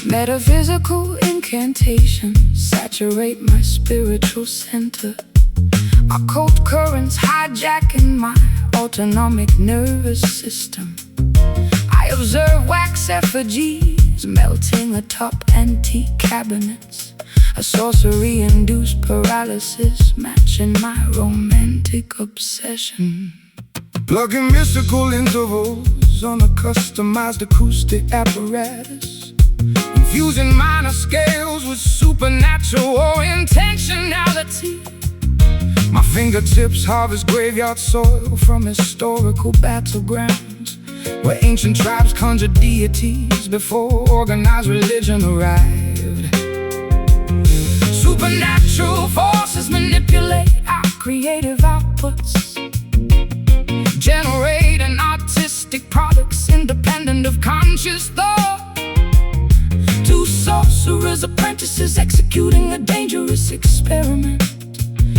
Metaphysical incantations saturate my spiritual center. Occult currents hijacking my autonomic nervous system. I observe wax effigies melting atop antique cabinets. A sorcery-induced paralysis matching my romantic obsession. Plugging mystical intervals on a customized acoustic apparatus. Infusing minor scales with supernatural intentionality. My fingertips harvest graveyard soil from historical battlegrounds, where ancient tribes conjured deities before organized religion arrived. Supernatural forces manipulate our creative outputs, generating artistic products independent of conscious thought. Two sorcerers' apprentices executing a dangerous experiment,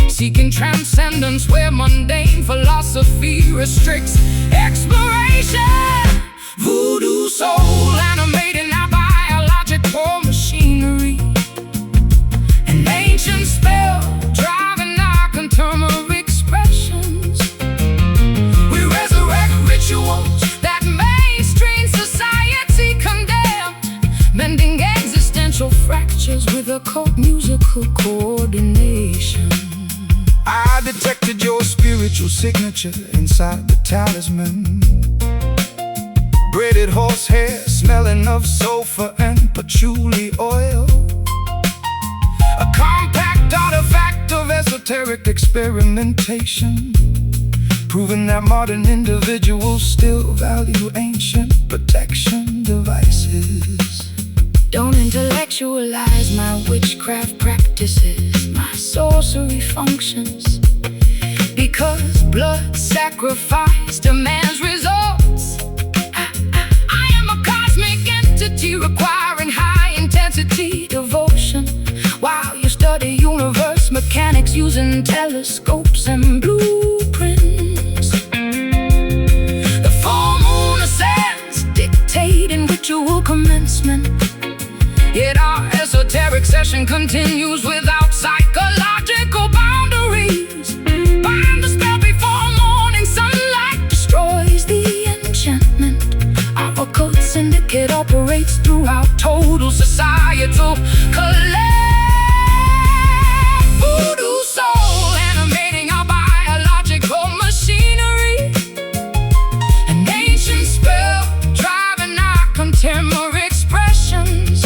seeking transcendence where mundane philosophy restricts exploration. Voodoo soul animating our biological machinery. An ancient spell driving our contemporary expressions. We resurrect rituals that mainstream society condemned, mending existential fractures with occult musical coordination. I detected your spiritual signature inside the talisman. Braided horsehair smelling of sulfur and patchouli oil. A compact artifact of esoteric experimentation, proving that modern individuals still value ancient protection devices. Don't intellectualize my witchcraft practices, my sorcery functions, because blood sacrifice demands results. I am a cosmic entity requiring high-intensity devotion, while you study universe mechanics using telescopes and blueprints. The full moon ascends, dictating ritual commencement. Yet our esoteric session continues without psychological boundaries. Bind the spell before morning sunlight destroys the enchantment. Our occult syndicate operates throughout total societal collapse. Voodoo soul animating our biological machinery. An ancient spell driving our contemporary expressions.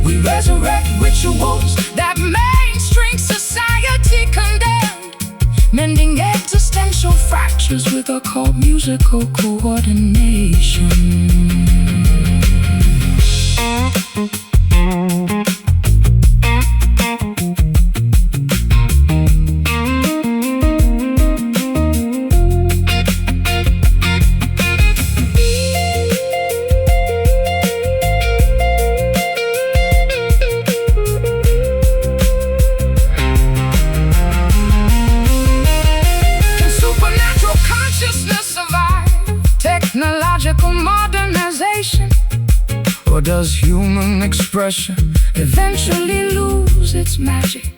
We resurrect rituals that mainstream society condemned, mending existential fractures with occult musical coordination. Technological modernization, or does human expression eventually lose its magic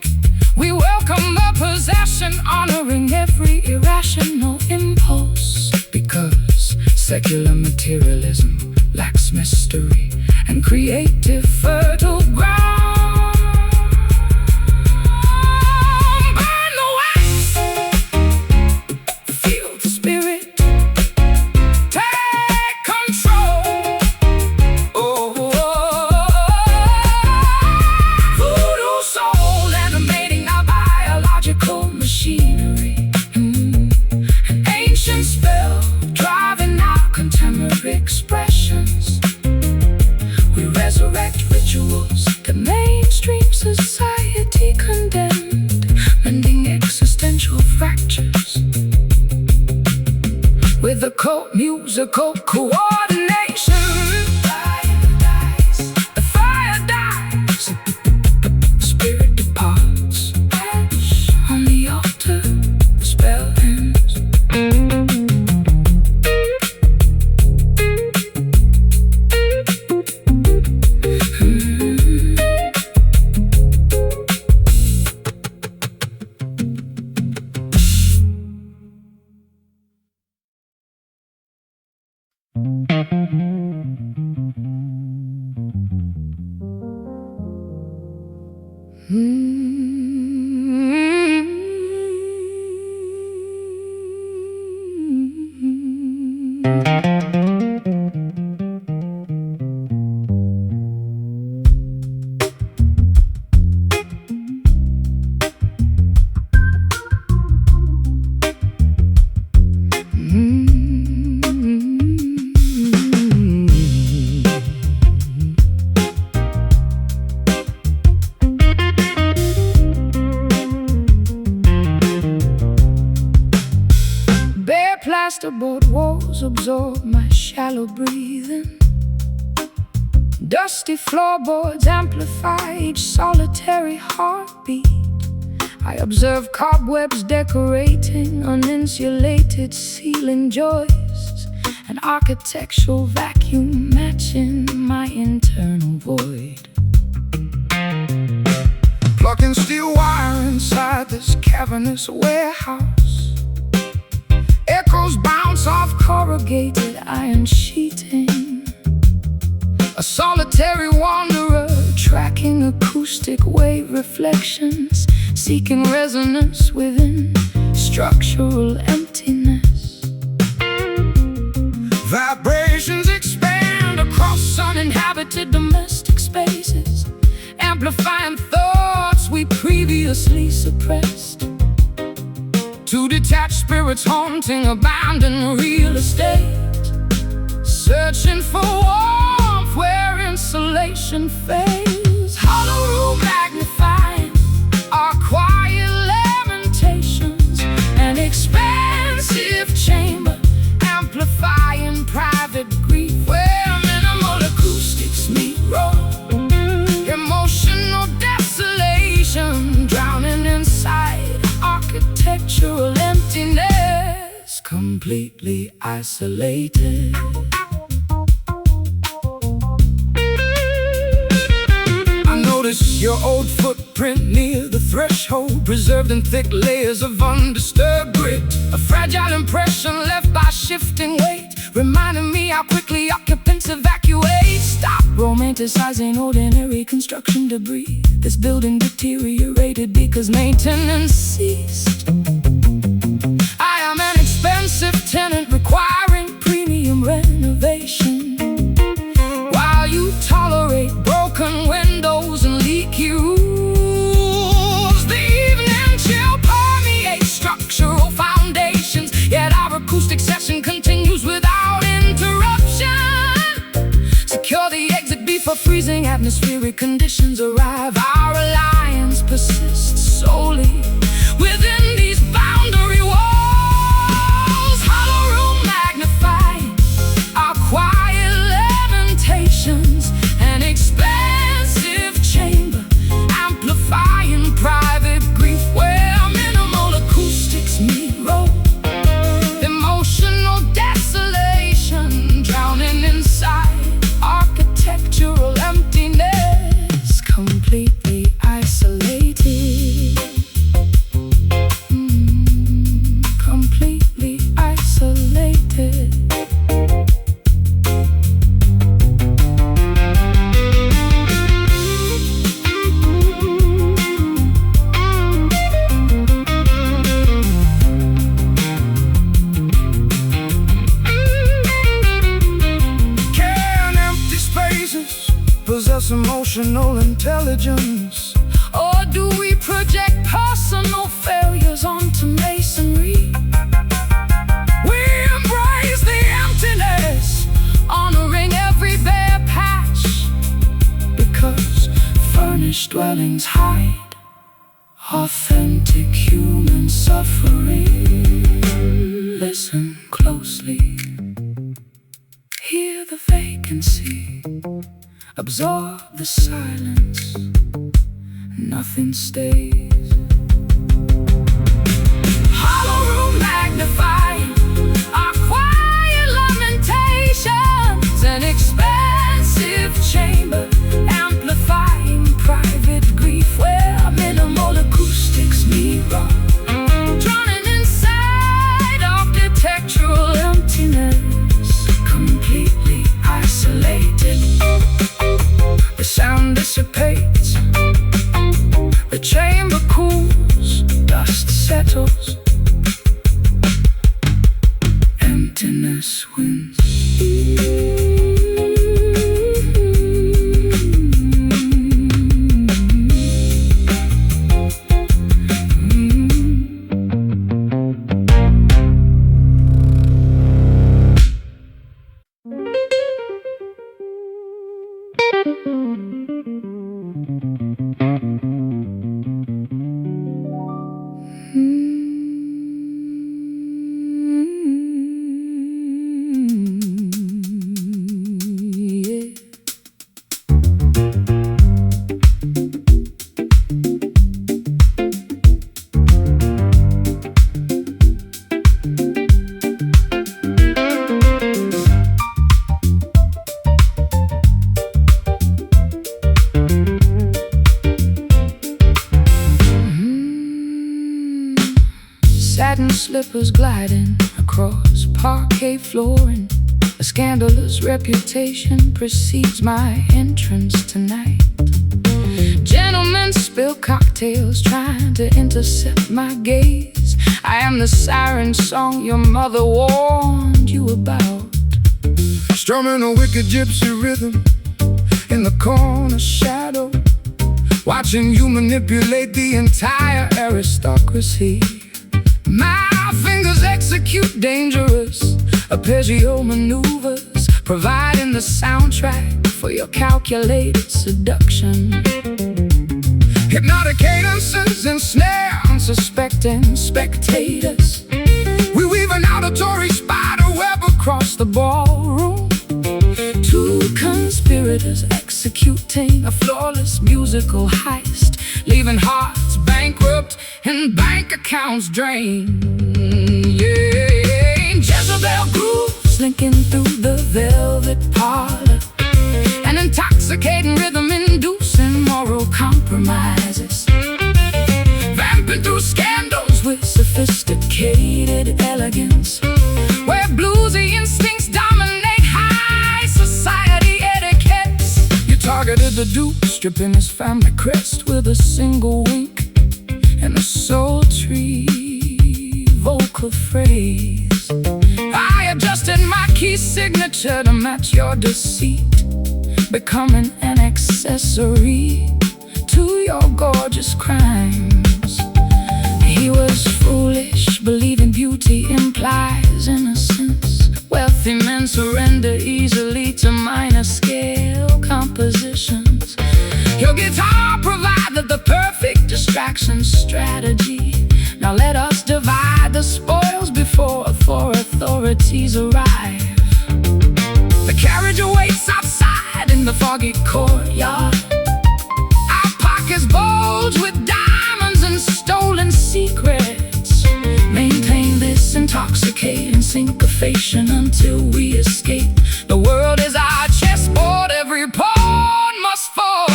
We welcome the possession, honoring every irrational impulse, because secular materialism lacks mystery and creative fertile ground. Burn the wax, feel the spirit, take control. Voodoo soul animating our biological machinery. An ancient spell driving out contemporary expressions. We resurrect rituals that mainstream society condemned, mending existential fractures with occult musical coordination. The fire dies, spirit departs. On the altar, the spell ends. Plasterboard walls absorb my shallow breathing. Dusty floorboards amplify each solitary heartbeat. I observe cobwebs decorating uninsulated ceiling joists, an architectural vacuum matching my internal void. Plugging steel wire inside this cavernous warehouse. Echoes bounce off corrugated iron sheeting. A solitary wanderer tracking acoustic wave reflections, seeking resonance within structural emptiness. Vibrations Expand across uninhabited domestic spaces, amplifying thoughts we previously suppressed. Two detached spirits haunting abandoned real estate, searching for warmth where insulation fades. Hollow room magnifying our quiet lamentations, an expansive chamber amplifying private grief where minimal acoustics meet raw emotional desolation, drowning inside architectural emptiness, completely isolated. I notice your old footprint near the threshold, preserved in thick layers of undisturbed grit. A fragile impression left by shifting weight, reminding me how quickly occupants evacuate. Stop romanticizing ordinary construction debris. This building deteriorated because maintenance ceased. I am an expensive tenant requiring premium renovation, while you tolerate broken windows and leaky roofs. The evening chill permeates structural foundations, yet our acoustic session continues without interruption. Secure the exit before freezing atmospheric conditions arrive. Our alliance persists solely within these boundary walls. Hollow room magnify our quiet lamentations, an expansive chamber amplifying private grief where minimal acoustics meet roll. Emotional desolation drowning inside architectural emptiness, completely isolated. emotional intelligence? Or do we project personal failures onto masonry? We embrace the emptiness, honoring every bare patch, because furnished dwellings hide authentic human suffering. Listen closely, hear the vacancy, absorb the silence. Nothing stays. Hollow room magnifying our quiet lamentations, an expansive chamber amplifying private grief where minimal acoustics meet raw. Drowning inside architectural emptiness, completely isolated. The sound dissipates, the chamber cools, dust settles, emptiness wins. Satin slippers gliding across parquet flooring. A scandalous reputation precedes my entrance tonight. Gentlemen spill cocktails trying to intercept my gaze. I am the siren song your mother warned you about. Strumming a wicked gypsy rhythm in the corner shadow, watching you manipulate the entire aristocracy. My fingers execute dangerous arpeggio maneuvers, providing the soundtrack for your calculated seduction. Hypnotic cadences ensnare Unsuspecting spectators, we weave an auditory spider web across the ballroom. Two conspirators executing a flawless musical heist, leaving hearts bankrupt and bank accounts drained. Yeah, Jezebel grooves slinking through the velvet parlor, an intoxicating rhythm inducing moral compromises, vamping through scandals with sophisticated elegance, where bluesy instincts dominate high society etiquettes. You targeted the duke, stripping his family crest with a single wink and a sultry vocal phrase. I adjusted my key signature to match your deceit, becoming an accessory to your gorgeous crimes. He was foolish, believing beauty implies innocence. Wealthy men surrender easily to minor scale compositions. Your guitar provided the perfect distraction strategy. Now let us divide the spoils before authorities arrive. The carriage awaits outside in the foggy courtyard. Our pockets bulge with diamonds and stolen secrets. Maintain this intoxicating syncopation until we escape. The world is our chessboard, every pawn must fall.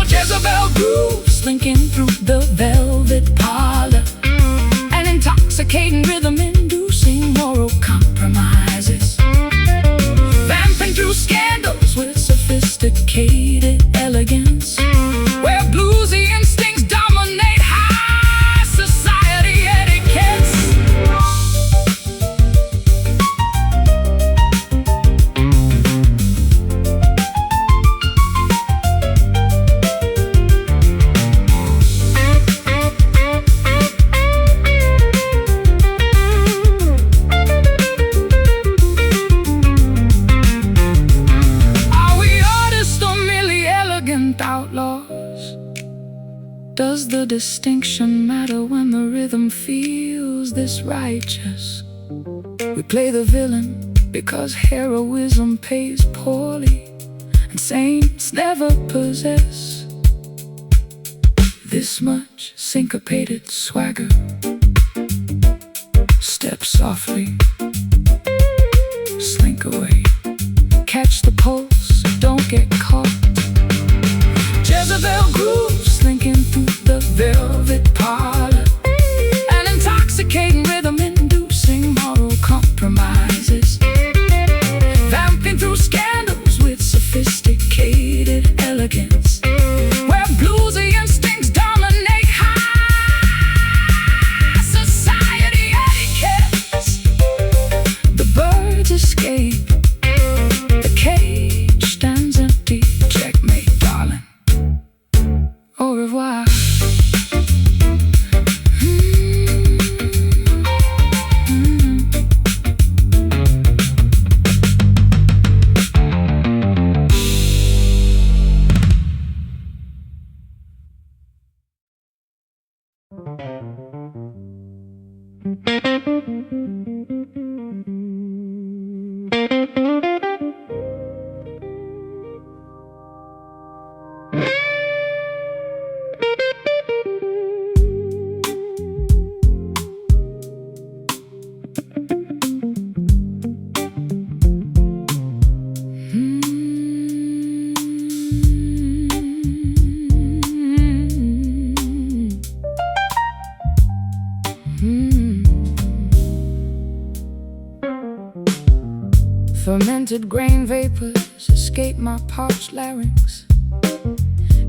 Jezebel grooves slinking through the velvet parlor, an intoxicating rhythm inducing moral compromises, vamping through scandals with sophisticated elegance, where bluesy instincts dominate high society etiquettes. distinction matter when the rhythm feels this righteous? We play the villain because heroism pays poorly, and saints never possess this much syncopated swagger. Step softly, slink away, catch the pulse, don't get caught. Jezebel grooves slinking through the velvet parlor, an intoxicating rhythm inducing moral compromises, vamping through scandals with sophisticated elegance, where bluesy instincts dominate high society etiquettes. The birds escape, the cage stands empty. Checkmate, darling. Au revoir. Fermented grain vapors escape my parched larynx,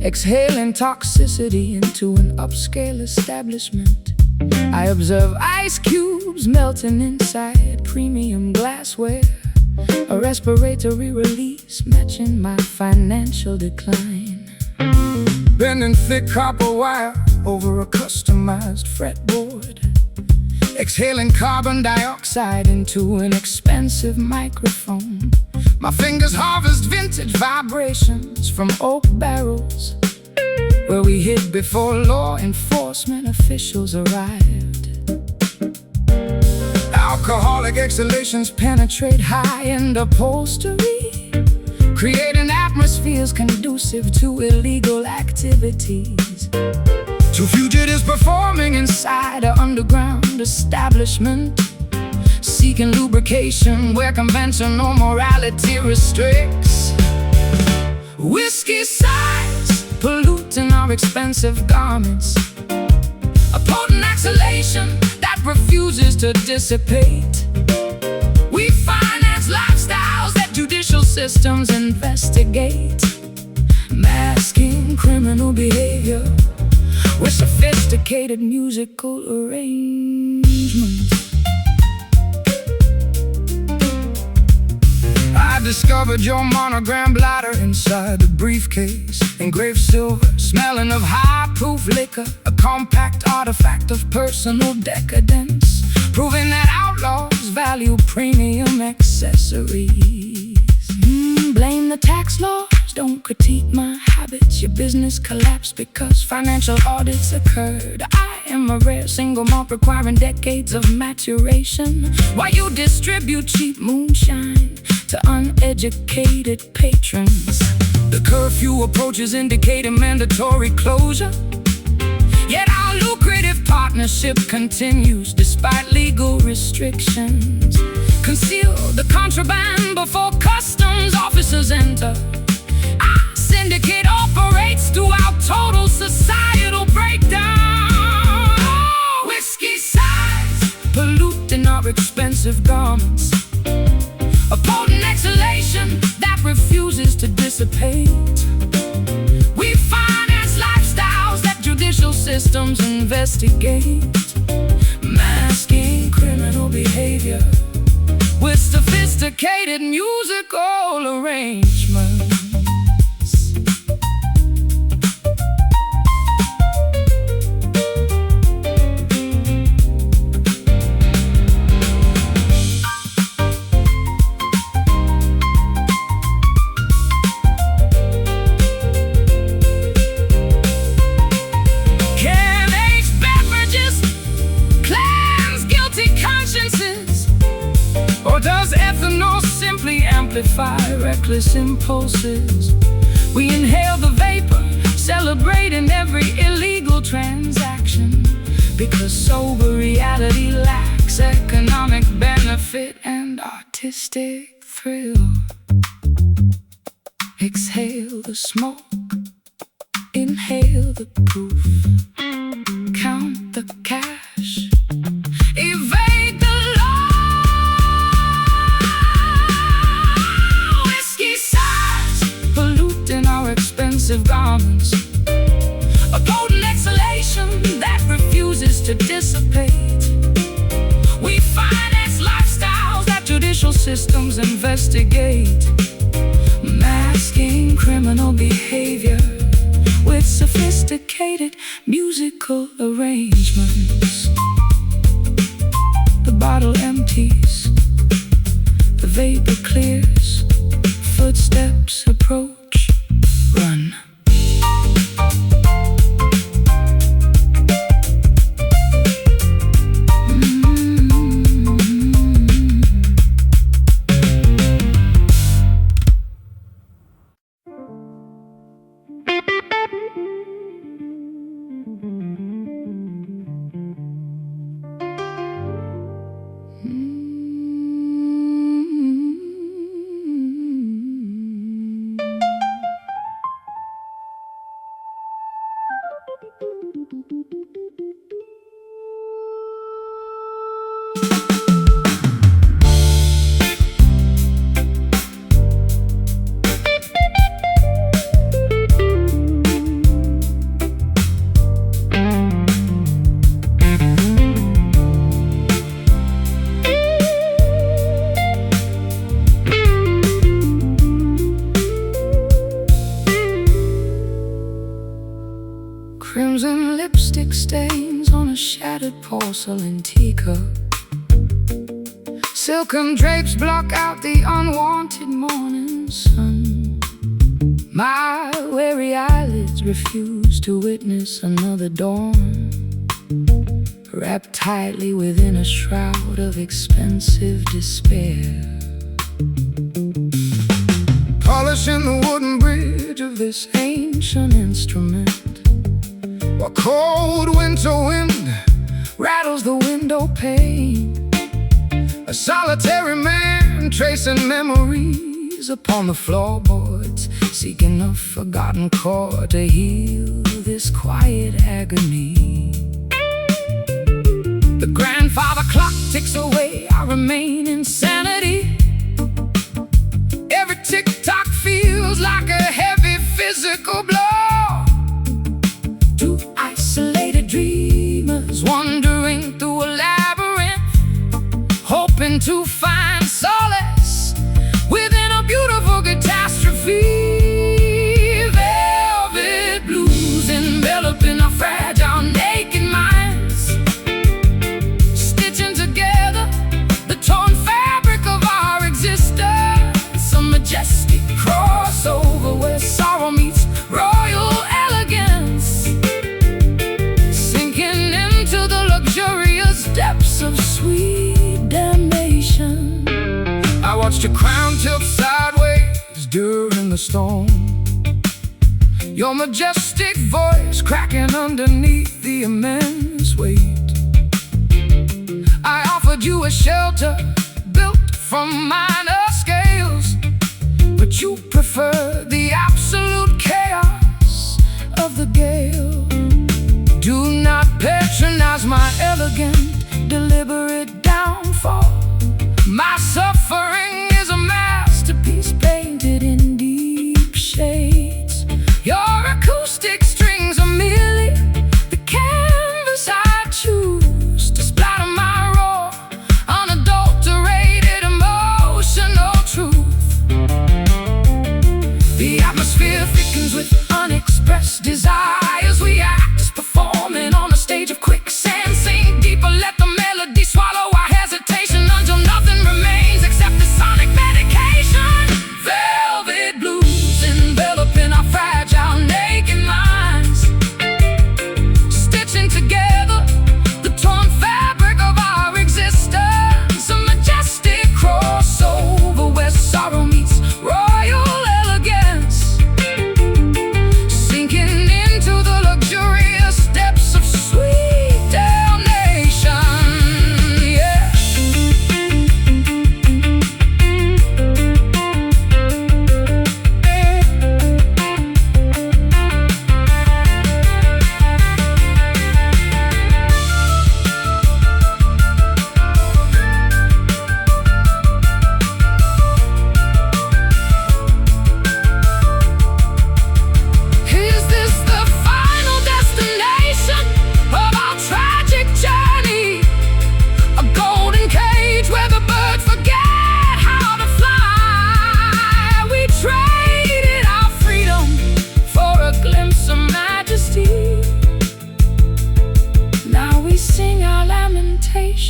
exhaling toxicity into an upscale establishment. I observe ice cubes melting inside premium glassware, a respiratory release matching my financial decline. Bending thick copper wire over a customized fretboard, exhaling carbon dioxide into an expensive microphone. My fingers harvest vintage vibrations from oak barrels, where we hid before law enforcement officials arrived. Alcoholic exhalations penetrate high-end upholstery, creating atmospheres conducive to illegal activities. Two fugitives performing inside an underground establishment, seeking lubrication where conventional morality restricts. Whiskey sighs polluting our expensive garments, a potent exhalation that refuses to dissipate. We finance lifestyles that judicial systems investigate, masking criminal behavior with sophisticated musical arrangements. I discovered your monogram bladder inside a briefcase, engraved silver, smelling of high-proof liquor, a compact artifact of personal decadence, proving that outlaws value premium accessories. Blame the tax laws, don't critique my habits. Your business collapsed because financial audits occurred. I am a rare single malt requiring decades of maturation, while you distribute cheap moonshine to uneducated patrons. The curfew approaches indicating mandatory closure, yet our lucrative partnership continues despite legal restrictions. Conceal the contraband before customs officers enter. Our syndicate operates throughout total societal breakdown. Whiskey sighs polluting our expensive garments, a potent exhalation that refuses to dissipate. We finance lifestyles that judicial systems investigate, masking criminal behavior with sophisticated musical arrangements. Yeah. amplify reckless impulses. We inhale the vapor, celebrating every illegal transaction, because sober reality lacks economic benefit and artistic thrill. Exhale the smoke, inhale the proof, count the cash, evade the law. Whiskey sighs, polluting our expensive garments, a potent exhalation that refuses to dissipate. We finance lifestyles that judicial systems investigate, masking criminal behavior with sophisticated musical arrangements. The bottle empties, the vapor clears, footsteps approach, run. Crimson lipstick stains on a shattered porcelain teacup. Silken drapes block out the unwanted morning sun. My weary eyelids refuse to witness another dawn, wrapped tightly within a shroud of expensive despair. Polishing the wooden bridge of this ancient instrument, while cold winter wind rattles the window pane. A solitary man tracing memories upon the floorboards, seeking a forgotten chord to heal this quiet agony. The grandfather clock ticks away, I remain insanity. Every tick-tock feels like a heavy physical blow. Two isolated dreamers wandering through a labyrinth, hoping to find solace within a beautiful catastrophe. Velvet blues enveloping our fragile, naked minds, stitching together the torn fabric of our existence. A majestic crossover where sorrow meets royal elegance, sinking into the luxurious depths of sweet damnation. I watched your crown tilt sideways during the storm, your majestic voice cracking underneath the immense weight. I offered you a shelter built from minor scales, but you prefer the absolute chaos of the gale. Do not patronize my elegant, deliberate downfall. My suffering is a masterpiece painted in deep shades. Your acoustic strings are merely the canvas I choose to splatter my raw, unadulterated emotional truth. The atmosphere thickens with unexpressed desires. We act as performing on a stage of quicksand. Sink deeper, let the melody swallow our hesitation until nothing remains except the sonic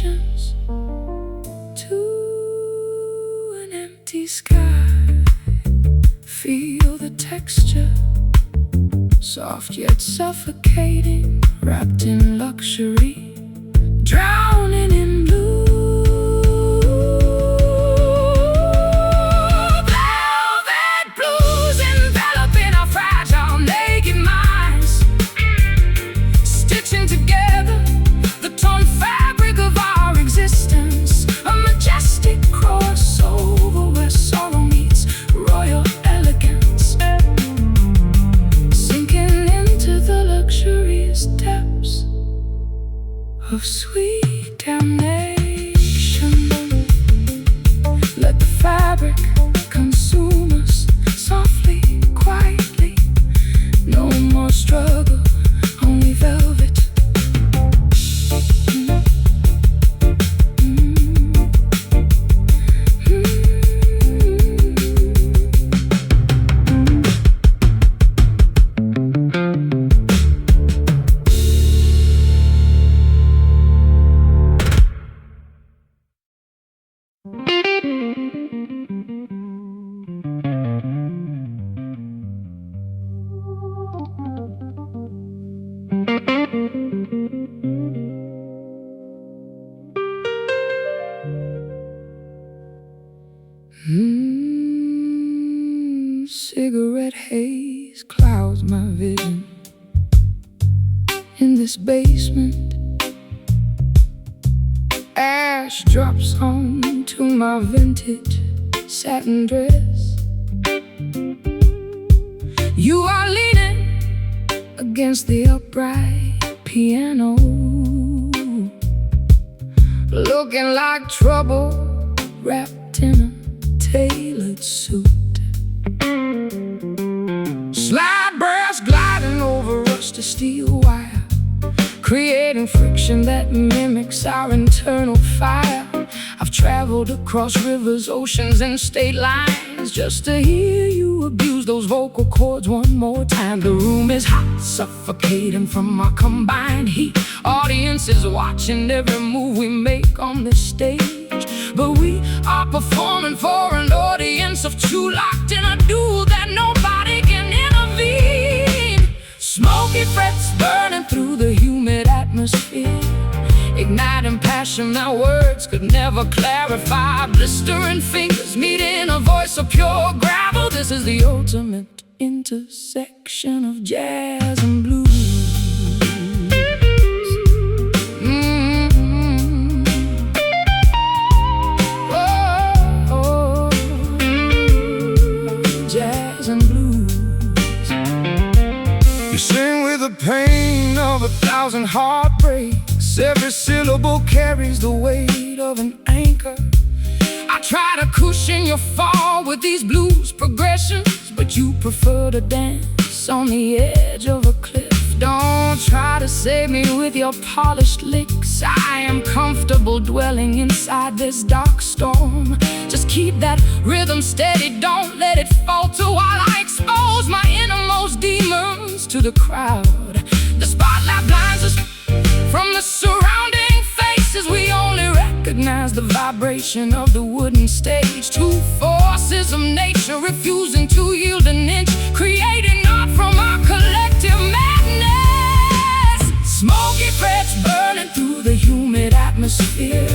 vibrations to an empty sky. Feel the texture, soft yet suffocating, wrapped in luxury, drowning in blue. Velvet blues enveloping our fragile, naked minds, stitching together the torn fabric of our existence. A majestic crossover where sorrow meets royal elegance, sinking into the luxurious depths of sweet damnation. Let the fabric consume us softly, quietly. No more struggle, only velvet. Cigarette haze clouds my vision. In this basement, ash drops onto my vintage satin dress. You are leaning against the upright piano, looking like trouble wrapped in a tailored suit. Slide brass gliding over rusty steel wire, creating friction that mimics our internal fire. I've traveled across rivers, oceans, and state lines just to hear you abuse those vocal cords one more time. The room is hot, suffocating from our combined heat. Audiences watching every move we make on this stage, but we are performing for an audience of two, locked in a duel that nobody can intervene. Smoky frets burning through the humid atmosphere, igniting passion that words could never clarify. Blistering fingers meet in a voice of pure gravel. This is the ultimate intersection of jazz and blues. Jazz and blues. You sing with the pain of 1,000 heartbreaks. Every syllable carries the weight of an anchor. I try to cushion your fall with these blues progressions, but you prefer to dance on the edge of a cliff. Don't try to save me with your polished licks. I am comfortable dwelling inside this dark storm. Just keep that rhythm steady, don't let it falter while I expose my innermost demons to the crowd. The spotlight blinds us from the surrounding faces. We only recognize the vibration of the wooden stage. Two forces of nature refusing to yield an inch, creating art from our collective madness. Smoky frets burning through the humid atmosphere,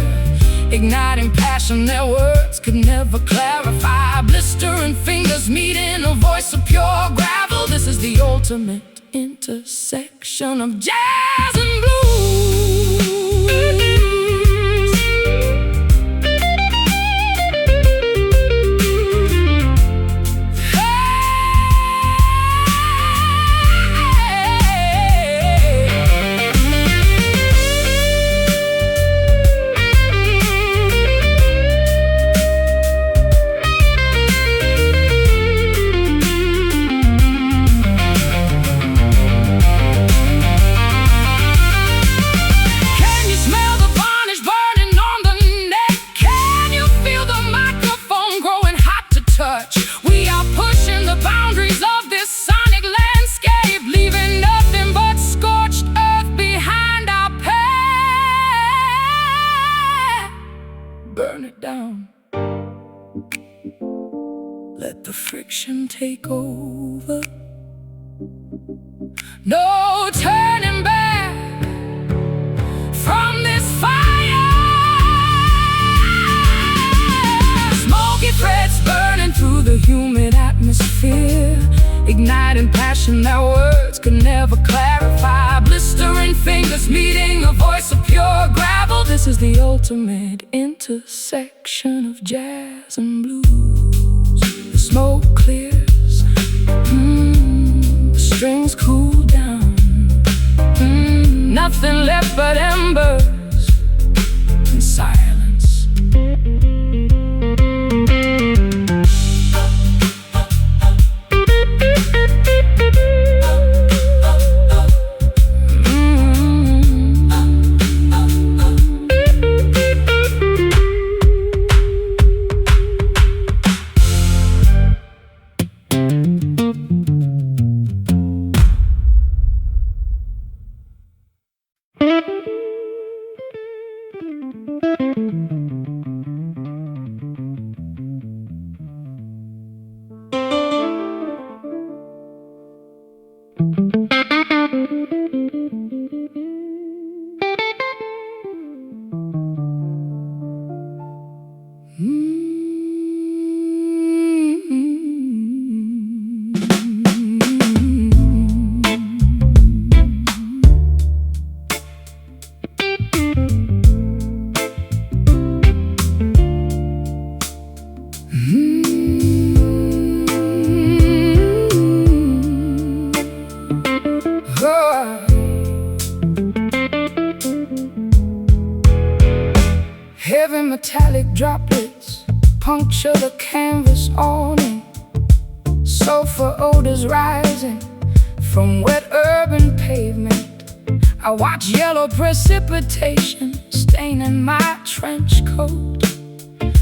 igniting passion that words could never clarify. Blistering fingers meet in a voice of pure gravel. This is the ultimate intersection of jazz and blues. down. Let the friction take over. No turning back from this fire. Smoky threads burning through the humid atmosphere, igniting passion that words could never clarify. Blistering fingers meeting a voice of pure gravel. This is the ultimate intersection of jazz and blues. The smoke clears, the strings cool down, nothing left but embers and silence. Heavy metallic droplets puncture the canvas awning. Sulfur odors rising from wet urban pavement. I watch yellow precipitation staining my trench coat,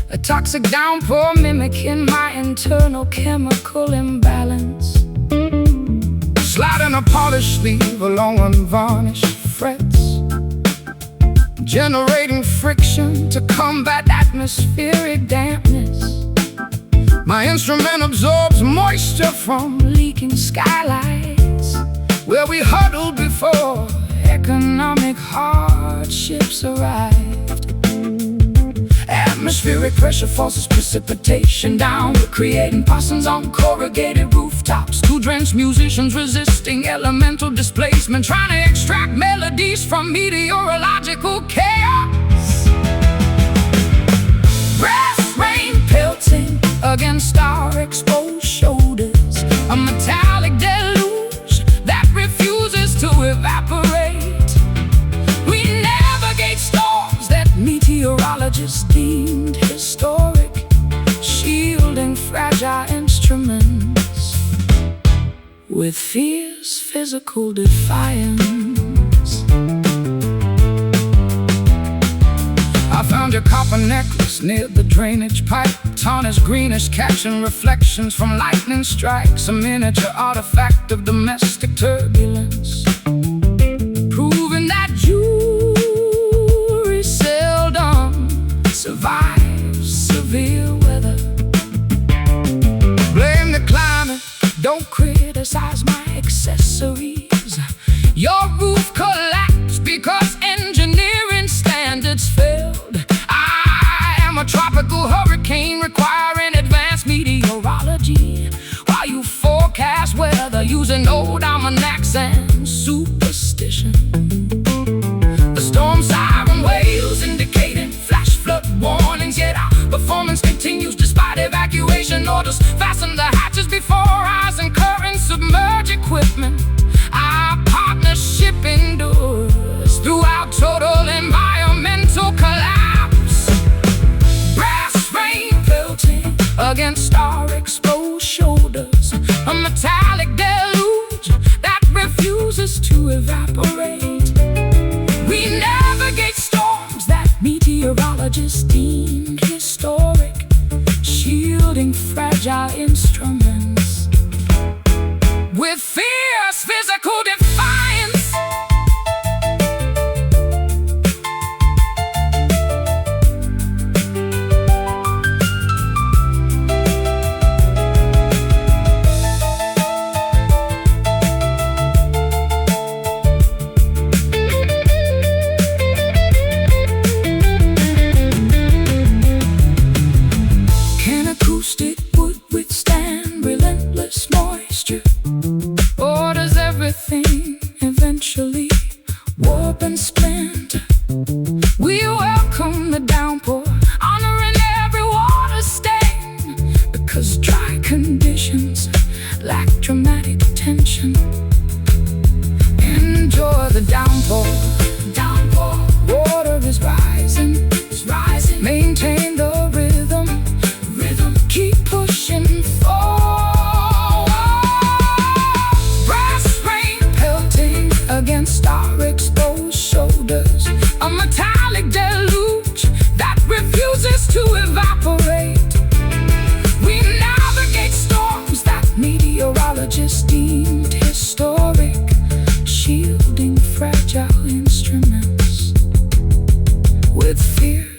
a toxic downpour mimicking my internal chemical imbalance. Sliding a polished sleeve along unvarnished frets, generating friction to combat atmospheric dampness. My instrument absorbs moisture from leaking skylights, where we huddled before economic hardships arrived. Atmospheric pressure forces precipitation down, creating possums on corrugated rooftops. Two-drenched musicians resisting elemental displacement, trying to extract melodies from meteorological chaos. Brass rain pelting against our exposed shoulders, a metallic deluge that refuses to evaporate. We navigate storms that meteorologists deemed historic, shielding fragile instruments with fierce physical defiance. I found your copper necklace near the drainage pipe, tarnished greenish, catching reflections from lightning strikes, a miniature artifact of domestic turbulence, proving that jewelry seldom survives severe weather. Blame the climate, don't criticize my accessories. Your roof collapsed because engineering standards failed. I am a tropical hurricane requiring advanced meteorology, while you forecast weather using old almanacs and soup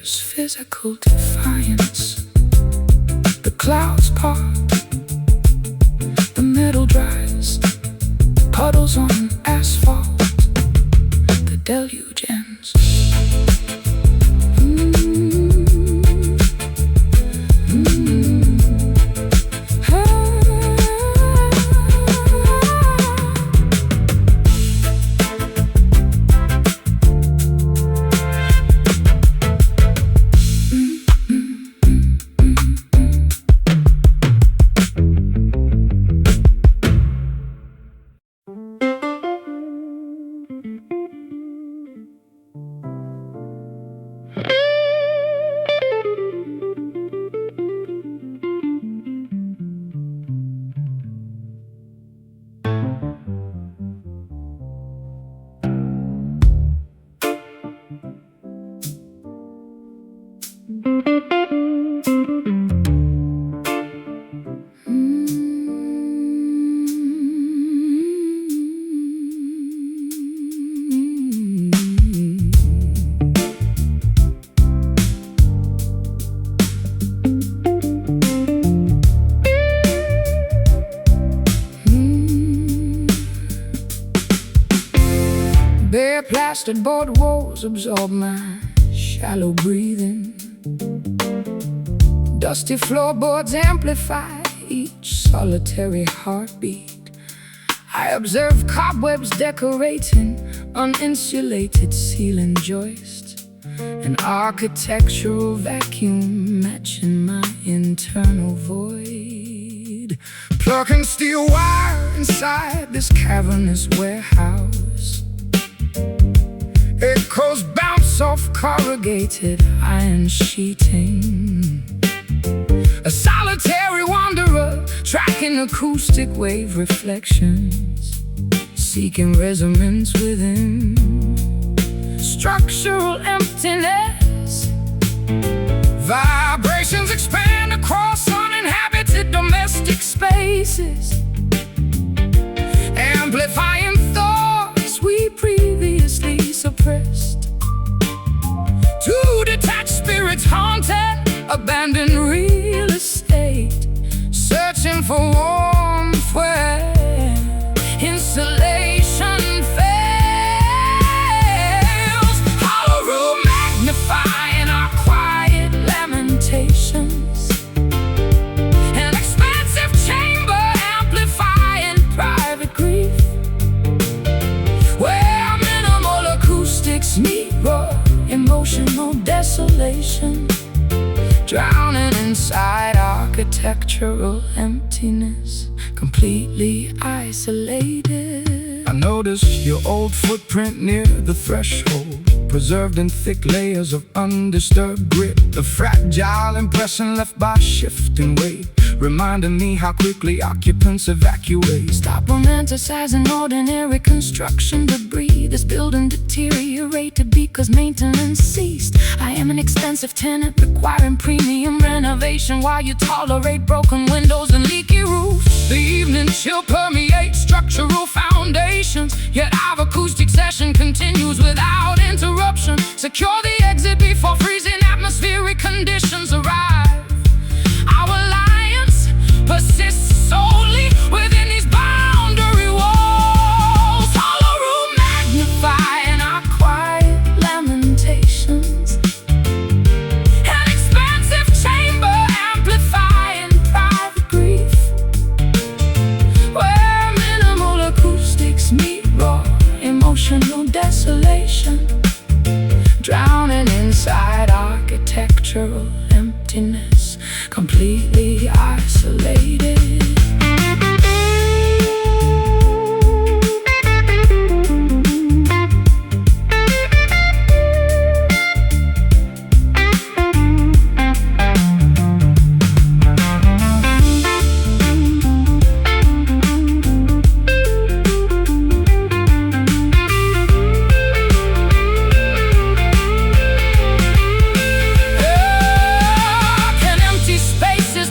There's physical defiance. The clouds part, the middle dries, puddles on asphalt, the deluge ends. Bare plasterboard walls absorb my shallow breathing. Dusty floorboards amplify each solitary heartbeat. I observe cobwebs decorating uninsulated ceiling joists, an architectural vacuum matching my internal void. Plucking steel wire inside this cavernous warehouse. Echoes bounce off corrugated iron sheeting. A solitary wanderer tracking acoustic wave reflections, seeking resonance within structural emptiness. Vibrations expand across uninhabited domestic spaces, amplifying thoughts we previously suppressed. Two detached spirits haunted abandoned real estate, searching for warmth where insulation fails. Hollow room magnifying our quiet lamentations, an expansive chamber amplifying private grief, where minimal acoustics meet raw emotional desolation, drowning inside architectural emptiness, completely isolated. I notice your old footprint near the threshold, preserved in thick layers of undisturbed grit. The fragile impression left by shifting weight, reminding me how quickly occupants evacuate. Stop romanticizing ordinary construction debris. This building deteriorated because maintenance ceased. I am an expensive tenant requiring premium renovation, while you tolerate broken windows and leaky roofs. The evening chill permeates structural foundations, yet our acoustic session continues without interruption. Secure the exit before freezing atmospheric conditions arrive. Our alliance persists solely within these boundary walls. Hollow room magnifying our quiet lamentations, an expansive chamber amplifying private grief, where minimal acoustics meet raw emotional desolation, drowning inside architectural emptiness, completely isolated. Can empty spaces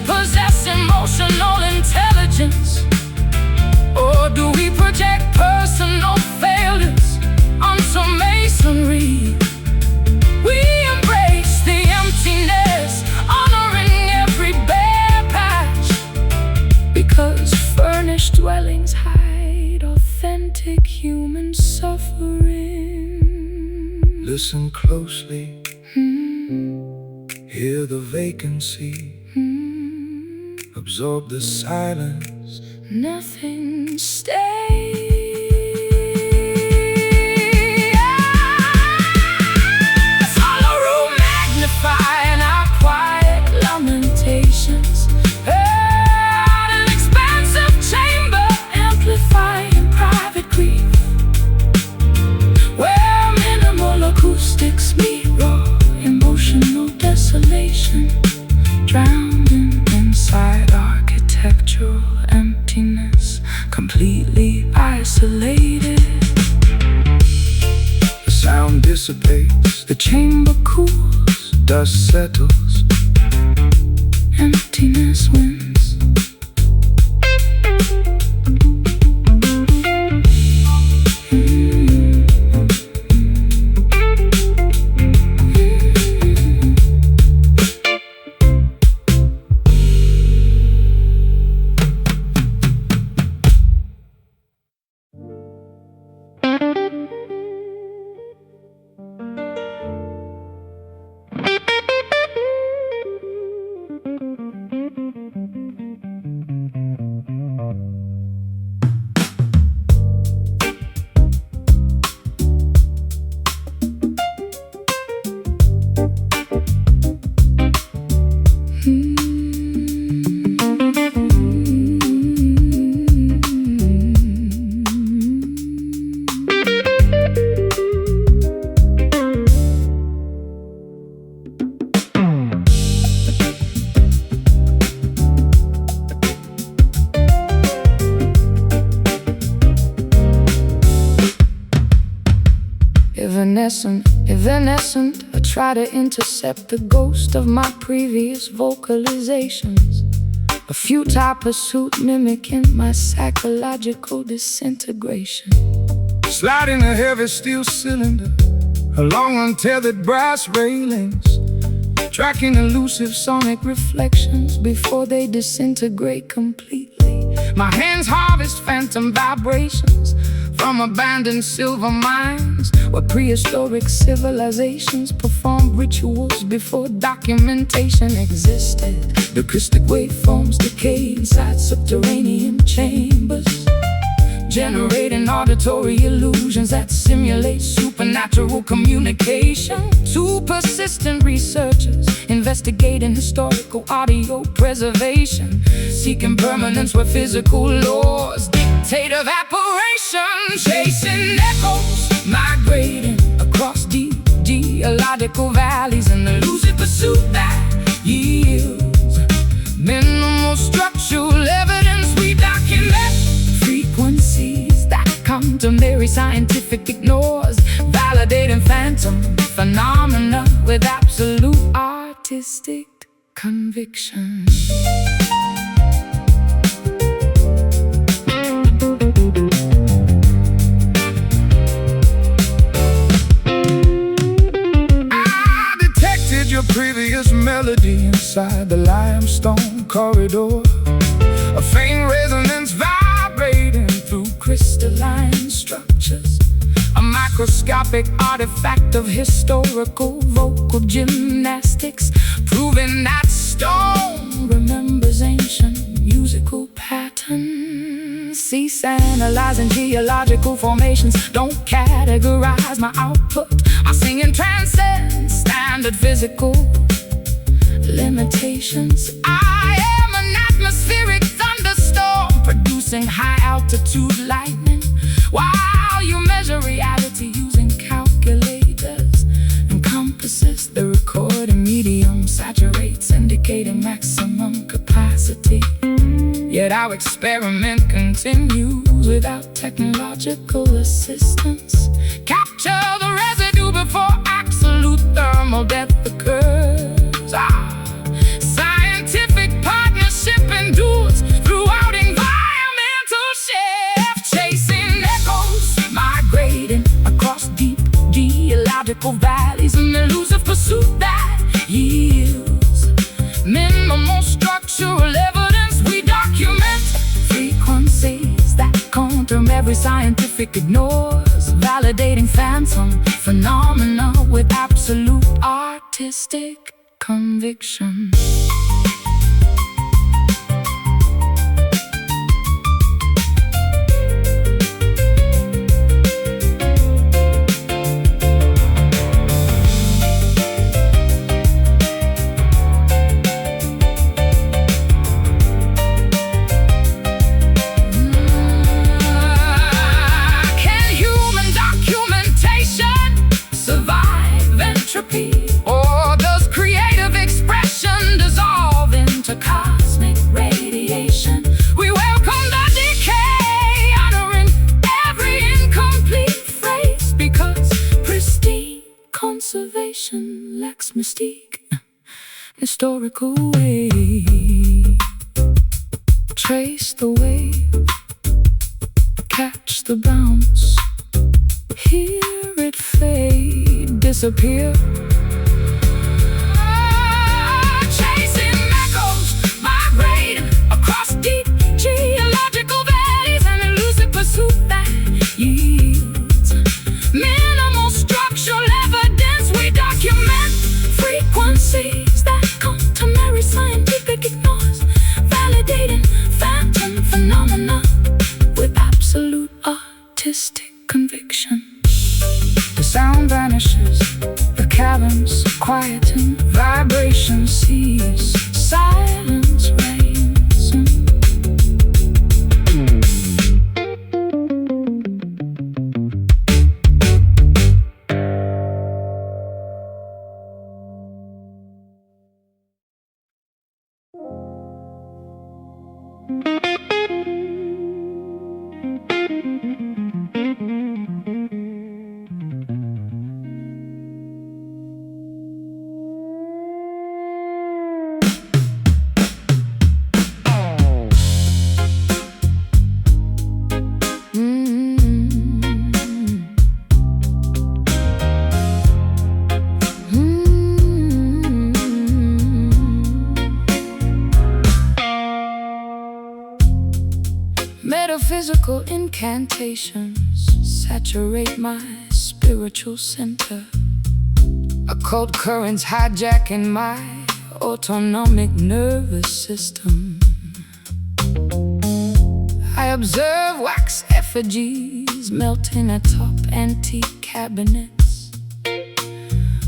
Listen closely, hear the vacancy, absorb the silence. Nothing stays. Follow room, magnifying our quiet lamentations. An expansive chamber, amplifying private grief, where minimal acoustics meet raw emotional desolation, drowned inside architectural emptiness, completely isolated. The sound dissipates, The chamber cools, dust settles, emptiness wins. Evanescent, I try to intercept the ghost of my previous vocalizations. A futile pursuit mimicking my psychological disintegration. sliding a heavy steel cylinder along untethered brass railings, tracking elusive sonic reflections before they disintegrate completely. My hands harvest phantom vibrations from abandoned silver mines, where prehistoric civilizations performed rituals before documentation existed. The acoustic waveforms decay inside subterranean chambers, generating auditory illusions that simulate supernatural communication. Two persistent researchers investigating historical audio preservation, seeking permanence where physical laws dictate evaporation. Chasing echoes, migrating across deep geological valleys, an elusive pursuit that yields minimal structural evidence. We document frequencies that contemporary scientific ignores, validating phantom phenomena with absolute artistic conviction. I detected your previous melody inside the limestone corridor, a faint resonance vibrating through crystalline structures, a microscopic artifact of historical vocal gymnastics, proving that stone remembers ancient musical patterns. Cease analyzing geological formations, don't categorize my output. My singing transcends standard physical limitations. I am an atmospheric thunderstorm, producing high-altitude lightning, while you measure reality using calculators and compasses. The recording medium saturates, indicating maximum capacity, yet our experiment continues without technological assistance. Capture the residue before absolute thermal death occurs. Scientific partnership endures throughout environmental shift, chasing echoes, migrating across deep geological valleys, an elusive pursuit that yields minimal structural evidence. We document frequencies that contour every every scientific ignores, validating phantom phenomena with absolute artistic conviction. Or does creative expression dissolve into cosmic radiation? We welcome the decay, honoring every incomplete phrase, because pristine conservation lacks mystique. Historical way, trace the wave, catch the bounce, hear it fade, disappear. Chasing echoes, migrating across deep geological valleys, an elusive pursuit that yields minimal structural evidence. We document frequencies that customary scientific ignores, validating phantom phenomena with absolute artistic conviction. The sound vanishes, the caverns quieten, vibration cease, silence reigns. Metaphysical incantations saturate my spiritual center. Occult currents hijacking my autonomic nervous system. I observe wax effigies melting atop antique cabinets.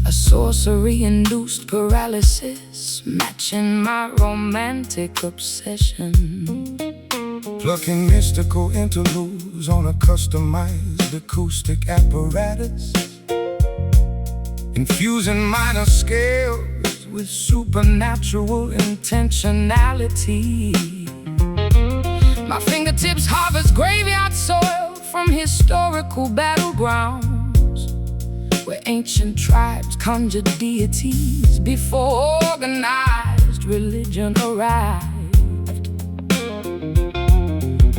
A sorcery-induced paralysis matching my romantic obsession. Plucking mystical interludes on a customized acoustic apparatus, infusing minor scales with supernatural intentionality. My fingertips harvest graveyard soil from historical battlegrounds, where ancient tribes conjured deities before organized religion arrived.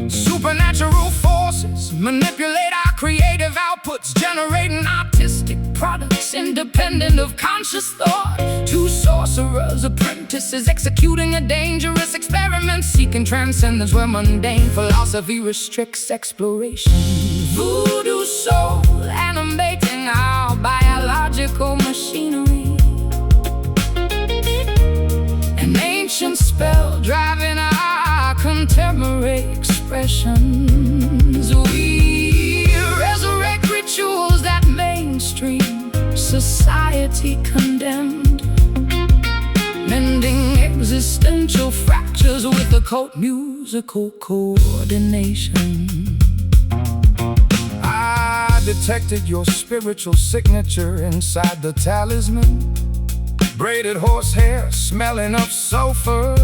Supernatural forces manipulate our creative outputs, generating artistic products independent of conscious thought. Two sorcerers, apprentices, executing a dangerous experiment, seeking transcendence where mundane philosophy restricts exploration. Voodoo soul animating our biological machinery, an ancient spell driving our contemporary expressions. We resurrect rituals that mainstream society condemned, mending existential fractures with occult musical coordination. I detected your spiritual signature inside the talisman. Braided horsehair smelling of sulfur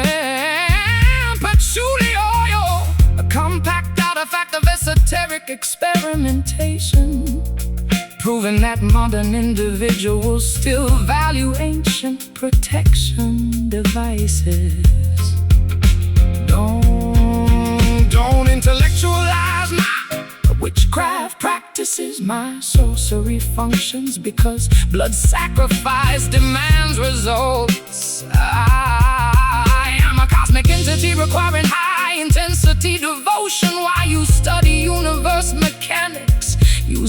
and patchouli oil, a compact artifact of esoteric experimentation, proving that modern individuals still value ancient protection devices. Don't intellectualize my witchcraft practices, my sorcery functions, because blood sacrifice demands results. I am a cosmic entity requiring high intensity devotion while you study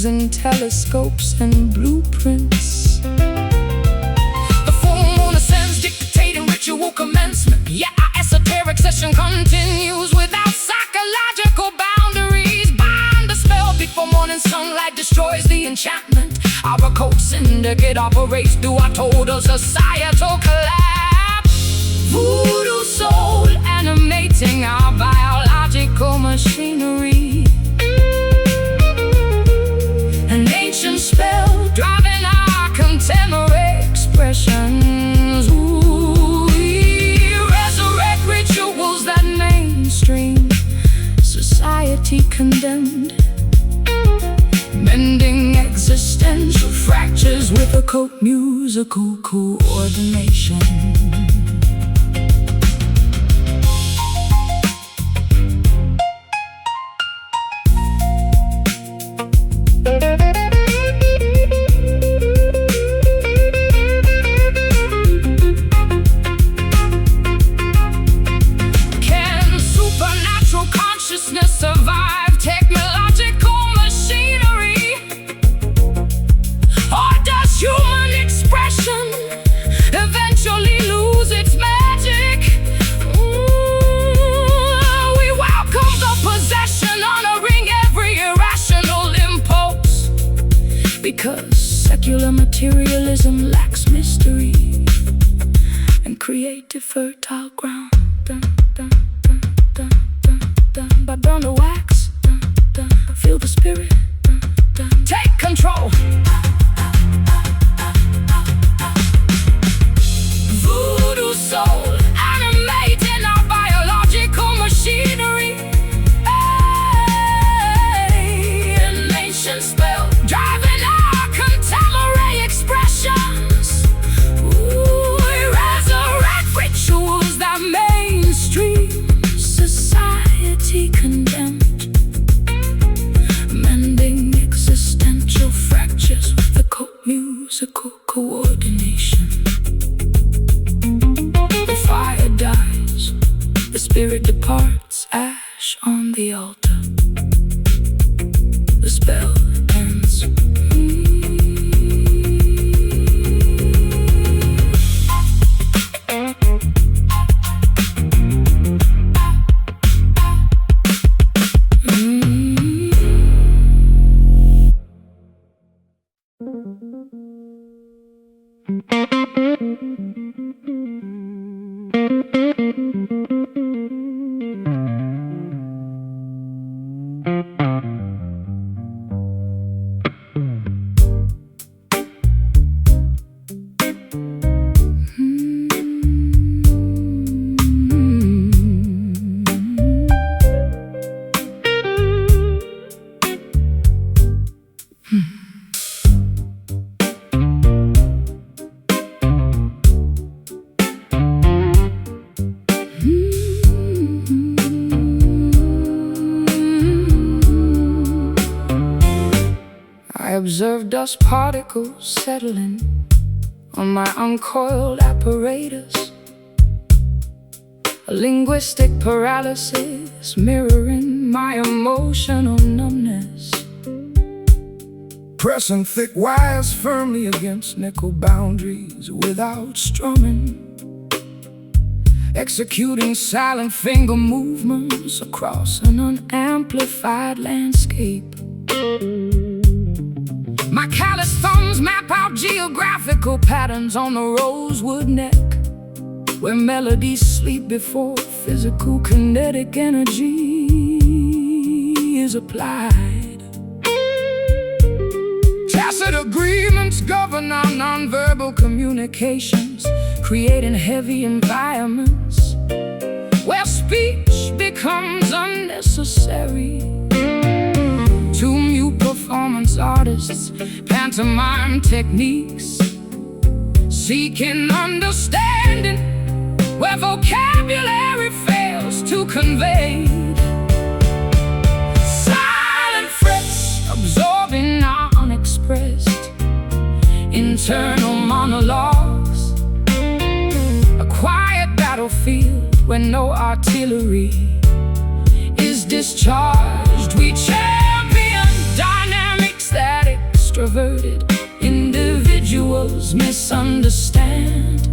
using telescopes and blueprints. The full moon ascends, dictating ritual commencement. Yeah, our esoteric session continues without psychological boundaries. Bind the spell before morning sunlight destroys the enchantment. Our code syndicate operates through our total societal collapse. Voodoo soul animating our biological machinery. An ancient spell driving our contemporary expressions. Ooh, we resurrect rituals that mainstream society condemned. Mending existential fractures with occult musical coordination. Can supernatural consciousness survive technological machinery? Or does human expression eventually lose its magic? We welcome the possession, honoring every irrational impulse, because secular materialism lacks mystery and creative fertile ground. Dun, dun, dun, dun, dun, dun. But burn the wax, dun, dun. Feel the spirit, dun, dun. Take control. Voodoo soul animating our biological machinery. Hey, an ancient spell driving our contemporary expressions. Ooh, we resurrect rituals that mainstream society condemned. Mending existential fractures with occult musical coordination. The fire dies, the spirit departs, ash on the altar. The spell ends. I observe dust particles settling on my uncoiled apparatus. A linguistic paralysis mirroring my emotional numbness. Pressing thick wires firmly against nickel boundaries without strumming. Executing silent finger movements across an unamplified landscape. My callous thumbs map out geographical patterns on the rosewood neck, where melodies sleep before physical kinetic energy is applied. Tacit agreements govern our nonverbal communications, creating heavy environments where speech becomes unnecessary. To mute performance artists, pantomime techniques, seeking understanding where vocabulary fails to convey. Silent frets absorbing our unexpressed internal monologues. A quiet battlefield where no artillery is discharged. We champion dynamics that extroverted individuals misunderstand.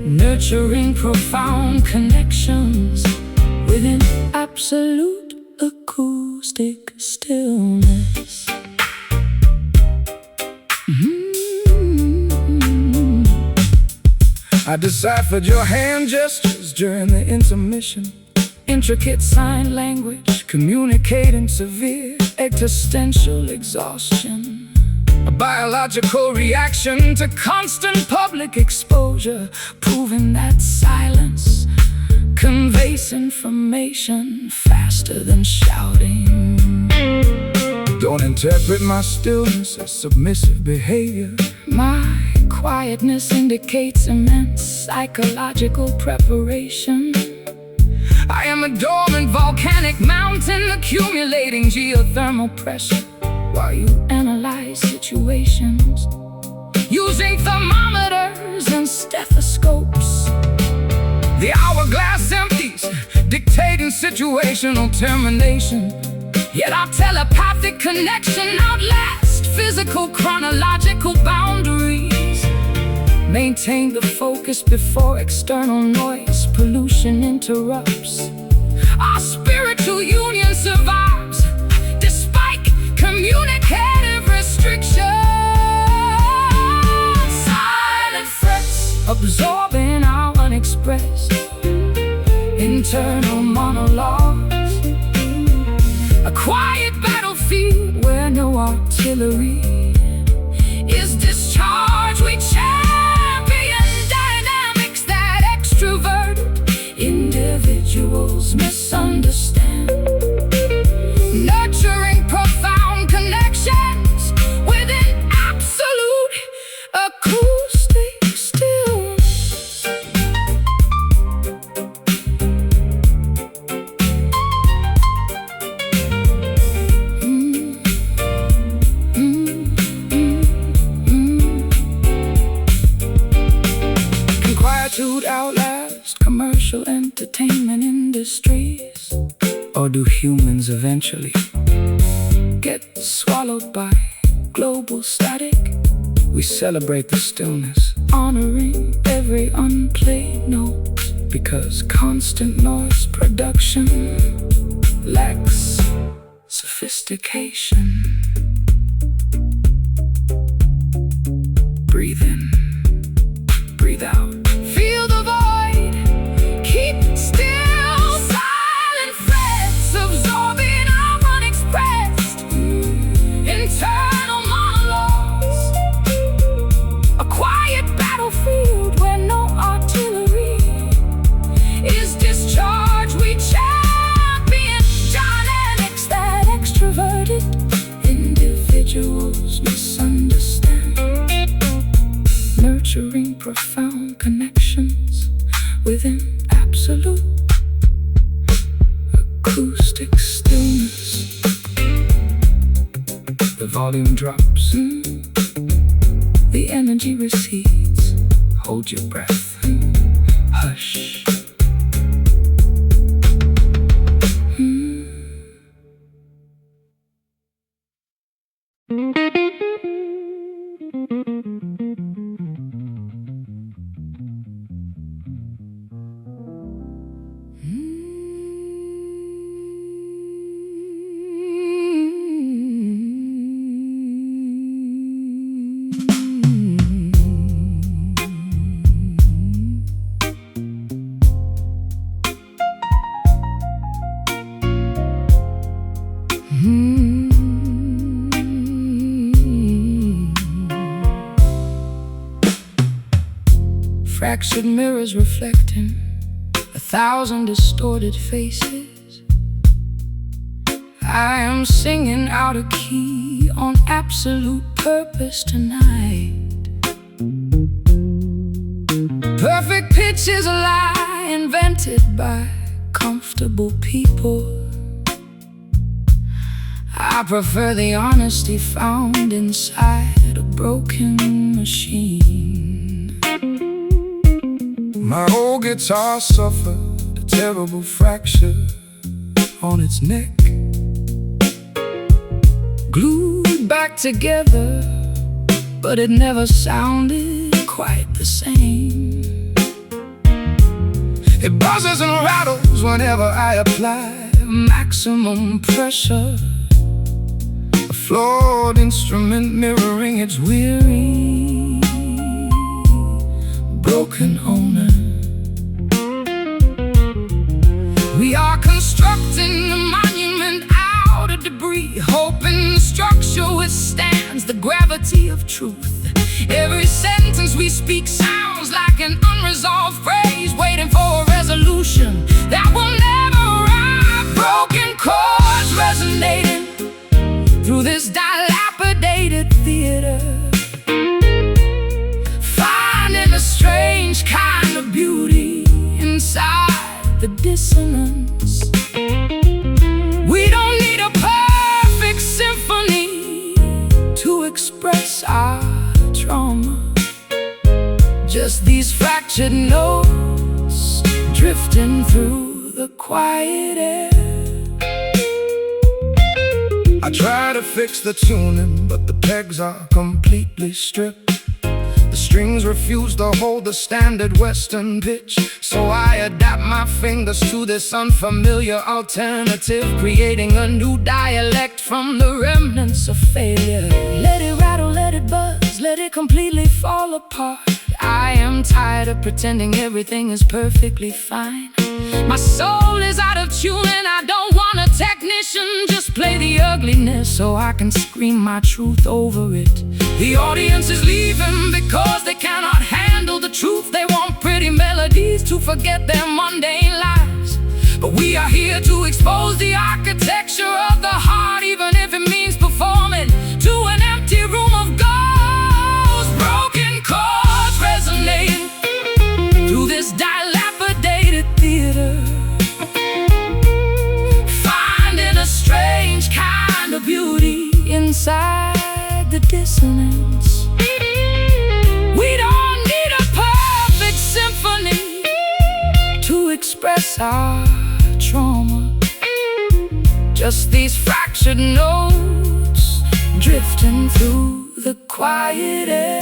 Nurturing profound connections within absolute acoustic stillness. I deciphered your hand gestures during the intermission. Intricate sign language, communicating severe existential exhaustion. A biological reaction to constant Public exposure, proving that silence conveys information faster than shouting. Don't interpret my stillness as submissive behavior. My quietness indicates immense psychological preparation. I am a dormant volcanic mountain accumulating geothermal pressure While you analyze situations using thermometers and stethoscopes. the hourglass empties, dictating situational termination. Yet our telepathic connection outlasts physical chronological boundaries. Maintain the focus before external noise pollution interrupts. Our spiritual union survives despite communicative restrictions. Silent frets absorbing our unexpressed internal monologues. A quiet battlefield where no artillery is discharged. We champion dynamics that extroverted individuals misunderstand. Nurturing profound connections within absolute acoustic stillness. Can quietude outlast commercial entertainment industries? Or do humans eventually get swallowed by global static? We celebrate the stillness, Honoring every unplayed note, because constant noise production lacks sophistication. Breathe in, breathe out. feel the void, keep still. Silent frets absorbing our unexpressed internal monologues. A quiet battlefield where no artillery is discharged. We champion dynamics that extroverted individuals misunderstand. Nurturing profound connections within absolute acoustic stillness. The volume drops, The energy recedes. hold your breath, hush. Fractured mirrors reflecting 1,000 distorted faces. I am singing out of key on absolute purpose tonight. Perfect pitch is a lie invented by comfortable people. I prefer the honesty found inside a broken machine. My old guitar suffered a terrible fracture on its neck. glued back together, but it never sounded quite the same. It buzzes and rattles whenever I apply maximum pressure, a flawed instrument mirroring its weary, broken owner. We are constructing a monument out of debris, hoping the structure withstands the gravity of truth. Every sentence we speak sounds like an unresolved phrase, waiting for a resolution that will never arrive. Broken chords resonating through this dilapidated theater, finding a strange kind of beauty inside the dissonance. We don't need a perfect symphony to express our trauma, just these fractured notes drifting through the quiet air. I try to fix the tuning, but the pegs are completely stripped. The strings refuse to hold the standard Western pitch, so I adapt my fingers to this unfamiliar alternative, creating a new dialect from the remnants of failure. Let it rattle, let it buzz, let it completely fall apart. I am tired of pretending everything is perfectly fine. My soul is out of tune and I don't want a technician. Just play the ugliness so I can scream my truth over it. The audience is leaving because they cannot handle the truth. They want pretty melodies to forget their mundane lives, but we are here to expose the architecture of the heart, even if it means performing to an empty room of ghosts. Broken chords resonating through this dilapidated theater, finding a strange kind of beauty inside the dissonance. We don't need a perfect symphony to express our trauma, just these fractured notes drifting through the quiet air.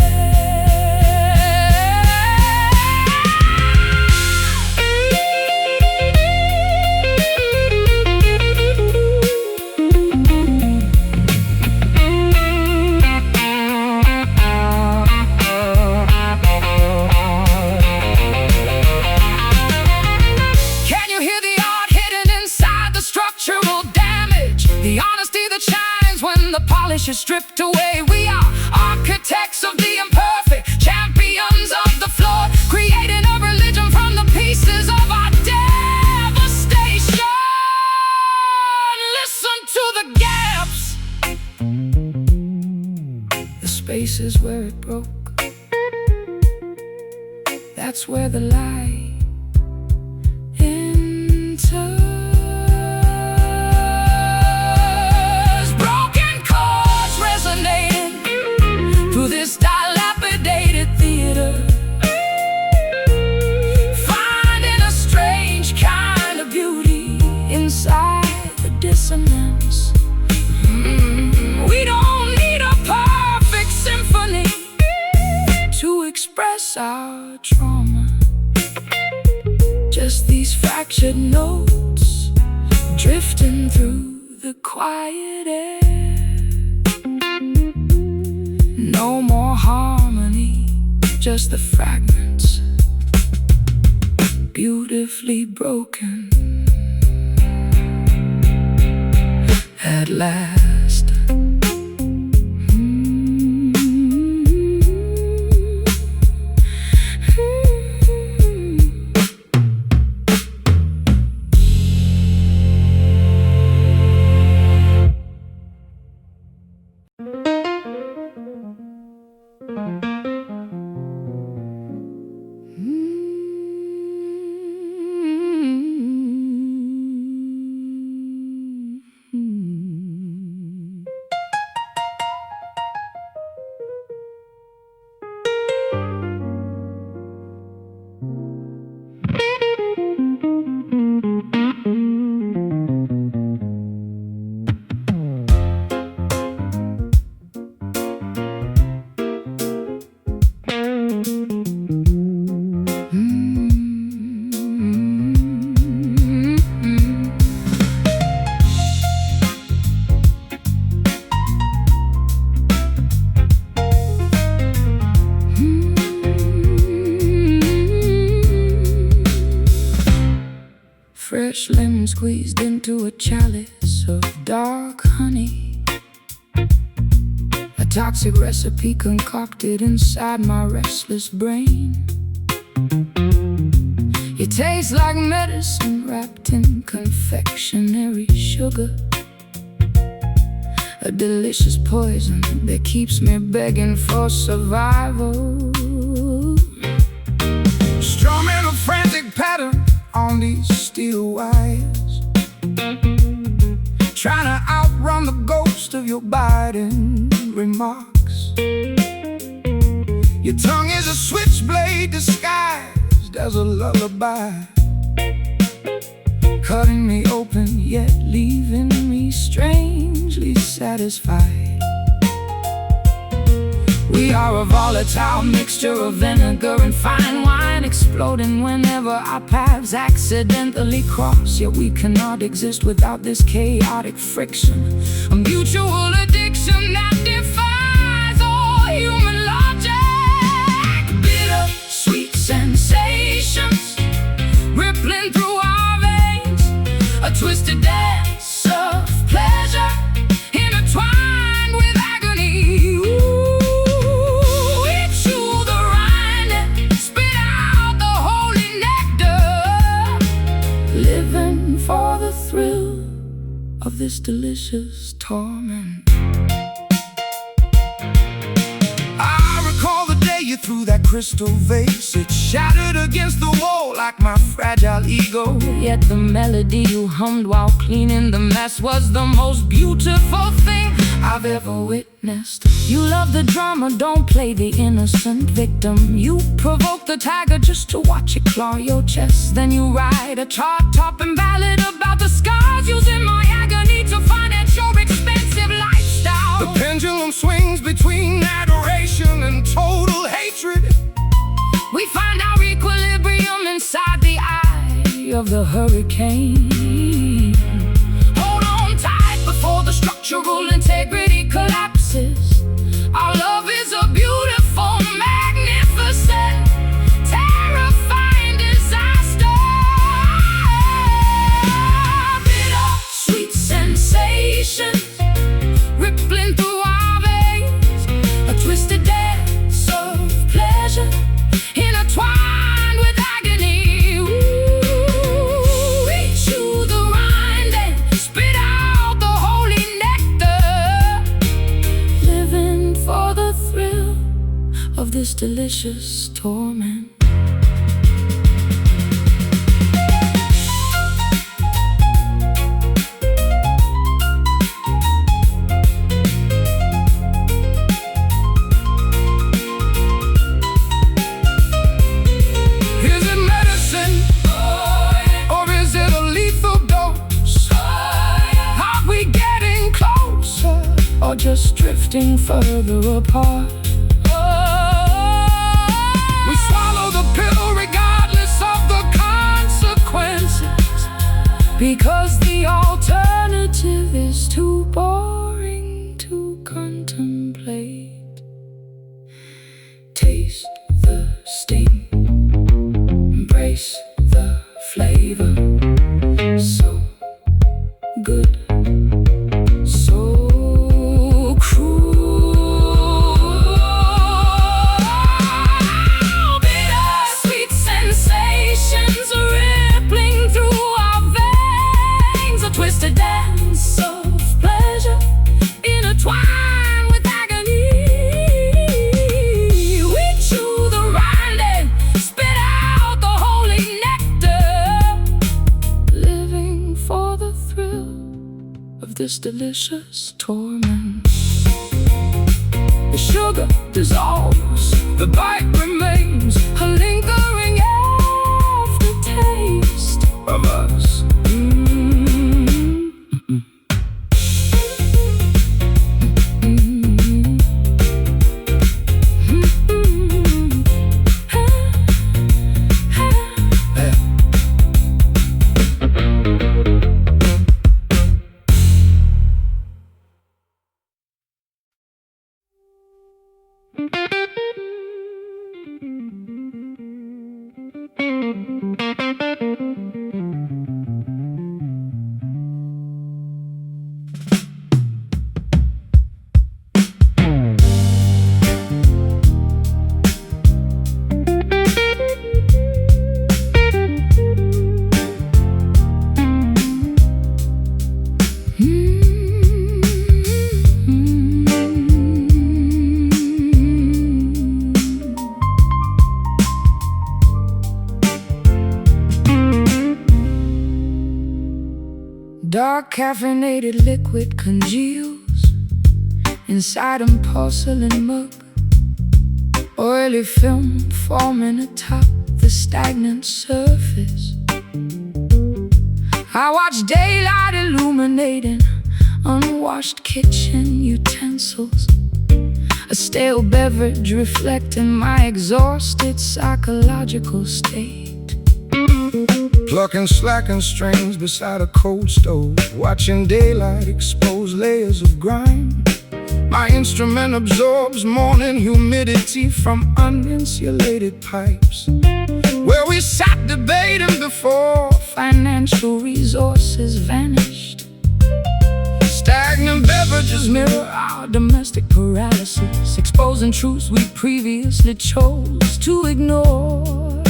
The honesty that shines when the polish is stripped away. We are architects of the imperfect, champions of the flawed, creating a religion from the pieces of our devastation. Listen to the gaps, the spaces where it broke. That's where the light enters. This dilapidated theater, finding a strange kind of beauty inside the dissonance. We don't need a perfect symphony to express our trauma, just these fractured notes drifting through the quiet air. No more harmony, just the fragments, beautifully broken at last. fresh lemon squeezed into a chalice of dark honey. A toxic recipe concocted inside my restless brain. You taste like medicine wrapped in confectionery sugar. A delicious poison that keeps me begging for survival. Strumming a frantic pattern on these steel wires, trying to outrun the ghost of your biting remarks. Your tongue is a switchblade disguised as a lullaby, cutting me open yet leaving me strangely satisfied. We are a volatile mixture of vinegar and fine wine, exploding whenever our paths accidentally cross. Yet we cannot exist without this chaotic friction, a mutual addiction that defies all human logic. Bitter, sweet sensations rippling through our veins, a twisted dance of pleasure intertwined with agony. Ooh, we chew the rind and spit out the holy nectar, living for the thrill of this delicious torment. I recall the day you threw that crystal vase. It shattered against the wall like my fragile ego. Yet the melody you hummed while cleaning the mess was the most beautiful thing I've ever witnessed. You love the drama, don't play the innocent victim. You provoke the tiger just to watch it claw your chest. Then you write a chart-topping ballad about the scars, using my agony to finance your expensive lifestyle. The pendulum swings between adoration and total hatred. We find our equilibrium inside the eye of the hurricane. Hold on tight before the structural integrity collapses. Our love is a beautiful, magnificent, terrifying disaster. Bitter, sweet sensations rippling through our veins, a twisted dance of pleasure intertwined with agony. Ooh, we chew the rind and spit out the holy nectar, living for the thrill of this delicious torment. Or just drifting further apart. We swallow the pill regardless of the consequences, because the alternative is too boring to contemplate. Taste the sting, embrace the flavor. So good, so this delicious torment. The sugar dissolves, the bite remains, a lingering aftertaste of us. Dark caffeinated liquid congeals inside a porcelain mug. Oily film forming atop the stagnant surface. I watch daylight illuminating unwashed kitchen utensils. A stale beverage reflecting my exhausted psychological state. Plucking slacking strings beside a cold stove, watching daylight expose layers of grime. My instrument absorbs morning humidity from uninsulated pipes, where we sat debating before Financial resources vanished. stagnant beverages Mirror our domestic paralysis, exposing truths we previously chose to ignore.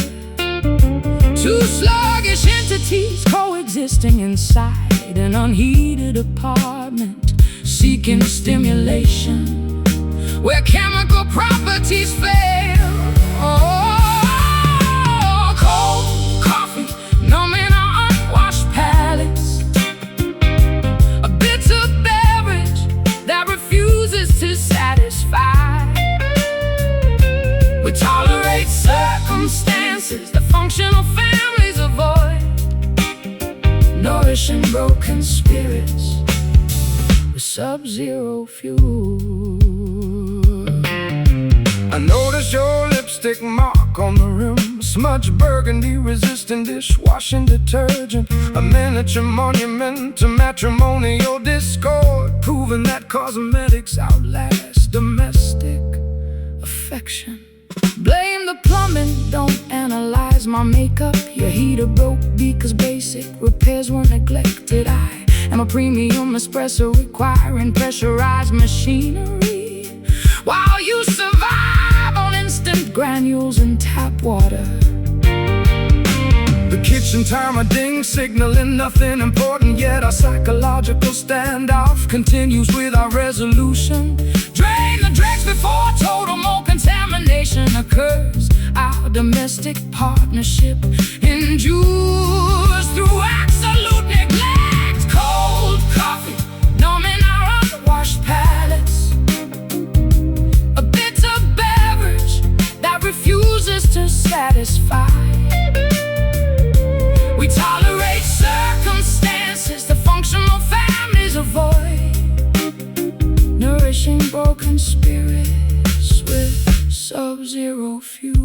Two sluggish entities coexisting inside an unheated apartment, seeking stimulation where chemical properties fail. Oh, cold coffee numbing our unwashed palates. A bitter beverage that refuses to satisfy. We tolerate circumstances that functional families avoid, nourishing broken spirits with sub-zero fuel. I noticed your lipstick mark on the rim, smudged burgundy resistant dishwashing detergent, a miniature monument to matrimonial discord, proving that cosmetics outlast domestic affection. Blame the plumbing, don't analyze my makeup. Your heater broke because basic repairs were neglected. I am a premium espresso requiring pressurized machinery, while you survive on instant granules and tap water. The kitchen timer ding signaling nothing important, yet our psychological standoff continues with our resolution. Drain the dregs before total mold contamination occurs. Our domestic partnership endures through absolute neglect. Cold coffee numbing our unwashed palates. A bitter beverage that refuses to satisfy. We tolerate circumstances that functional families avoid, nourishing broken spirits with sub-zero fuel.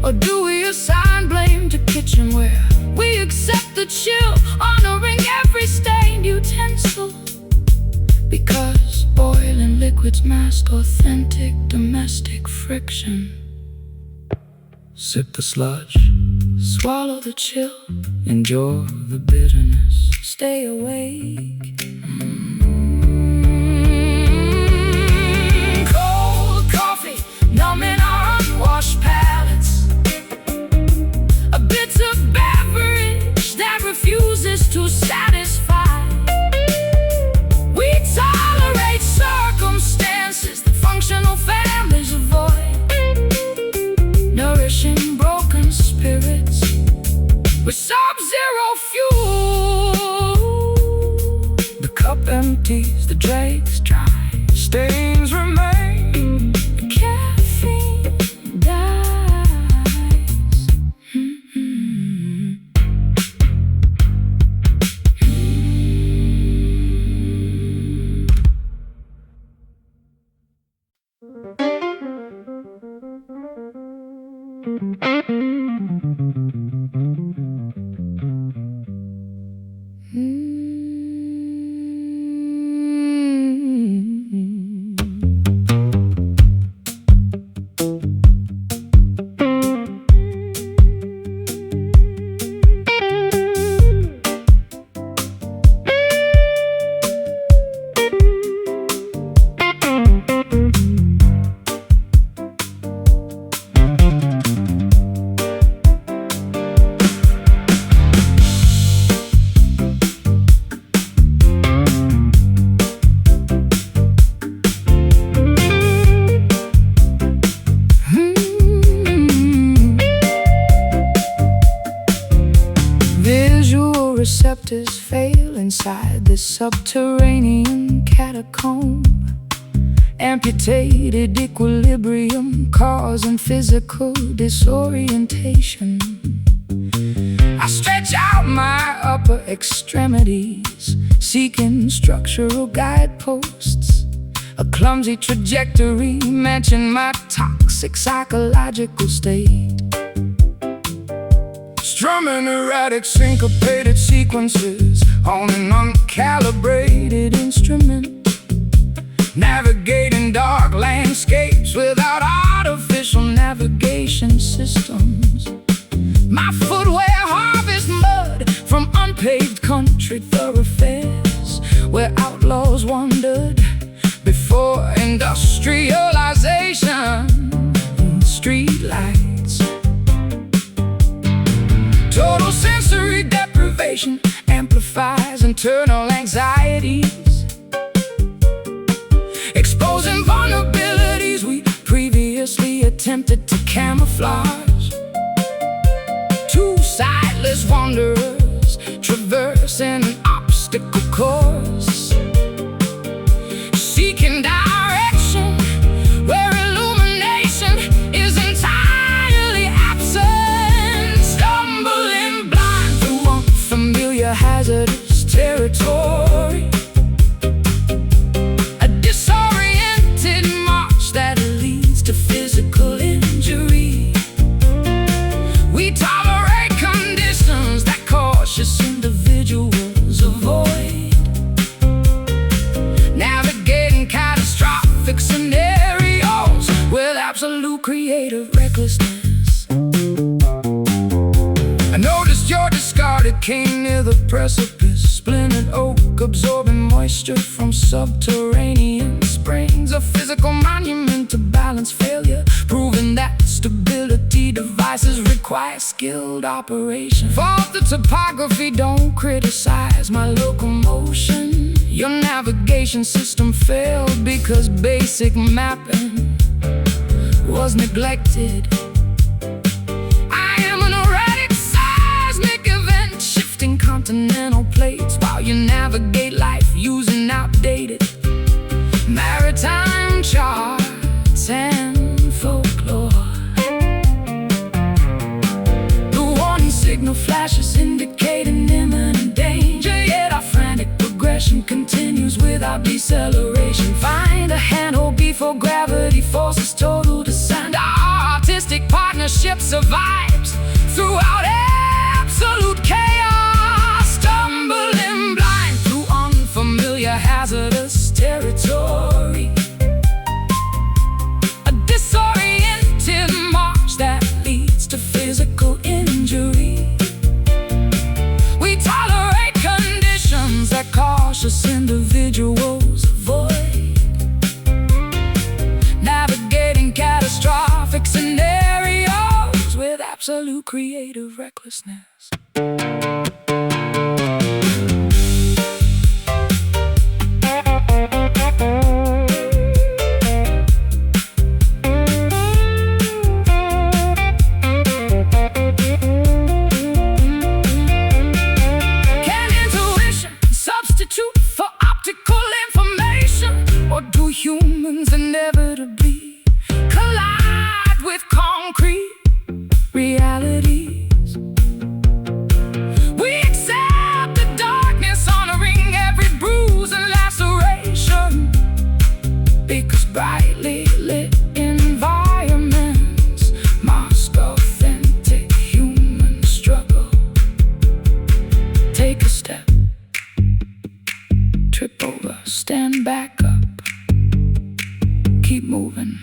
Or do we assign blame to kitchen where we accept the chill, honoring every stained utensil? Because boiling liquids mask authentic domestic friction. Sip the sludge, Swallow the chill, endure the bitterness, stay awake. Cold coffee numbing our unwashed palates. A bitter beverage that refuses to satisfy. We tolerate circumstances that functional families avoid, nourishing broken spirits with sub-zero fuel. the cup empties, the dregs dry, stains remain. The caffeine dies. inside this subterranean catacomb. Amputated equilibrium causing physical disorientation. I stretch out my upper extremities, seeking structural guideposts. A clumsy trajectory matching my toxic psychological state. Strumming erratic syncopated sequences on an uncalibrated instrument. Navigating dark landscapes without artificial navigation systems. My footwear harvests mud from unpaved country thoroughfares where outlaws wandered before industrialization. Street lights, total sensory deprivation amplifies internal anxieties, exposing vulnerabilities we previously attempted to camouflage. Two sightless wanderers traversing an obstacle course, seeking direction where illumination is entirely absent. Stumbling blind through unfamiliar hazardous territory. A disoriented march that leads to physical injury. We tolerate conditions that cautious individuals avoid. Navigating catastrophic scenarios with absolute creative recklessness. I noticed your discarded cane near the precipice. Splintered oak absorbing moisture from subterranean springs. A physical monument to balance failure, proving that stability devices require skilled operation. Fault the topography, don't criticize my locomotion. Your navigation system failed because basic mapping Was neglected. I am an erratic seismic event, shifting continental plates while you navigate life using outdated maritime charts and folklore. The warning signal flashes indicating imminent danger, yet our frantic progression continues without deceleration. Find a handhold before gravity forces total descent. Our artistic partnership survives throughout absolute chaos. Stumbling blind through unfamiliar hazardous territory. A disoriented march that leads to physical injury. We tolerate conditions that cautious individuals avoid. Navigating catastrophic scenarios with absolute creative recklessness. Can intuition substitute for optical information? Or do humans inevitably collide with concrete realities? We accept the darkness, honoring every bruise and laceration, Because brightly lit environments mask authentic human struggle. Take a step, trip over, stand back up, keep moving.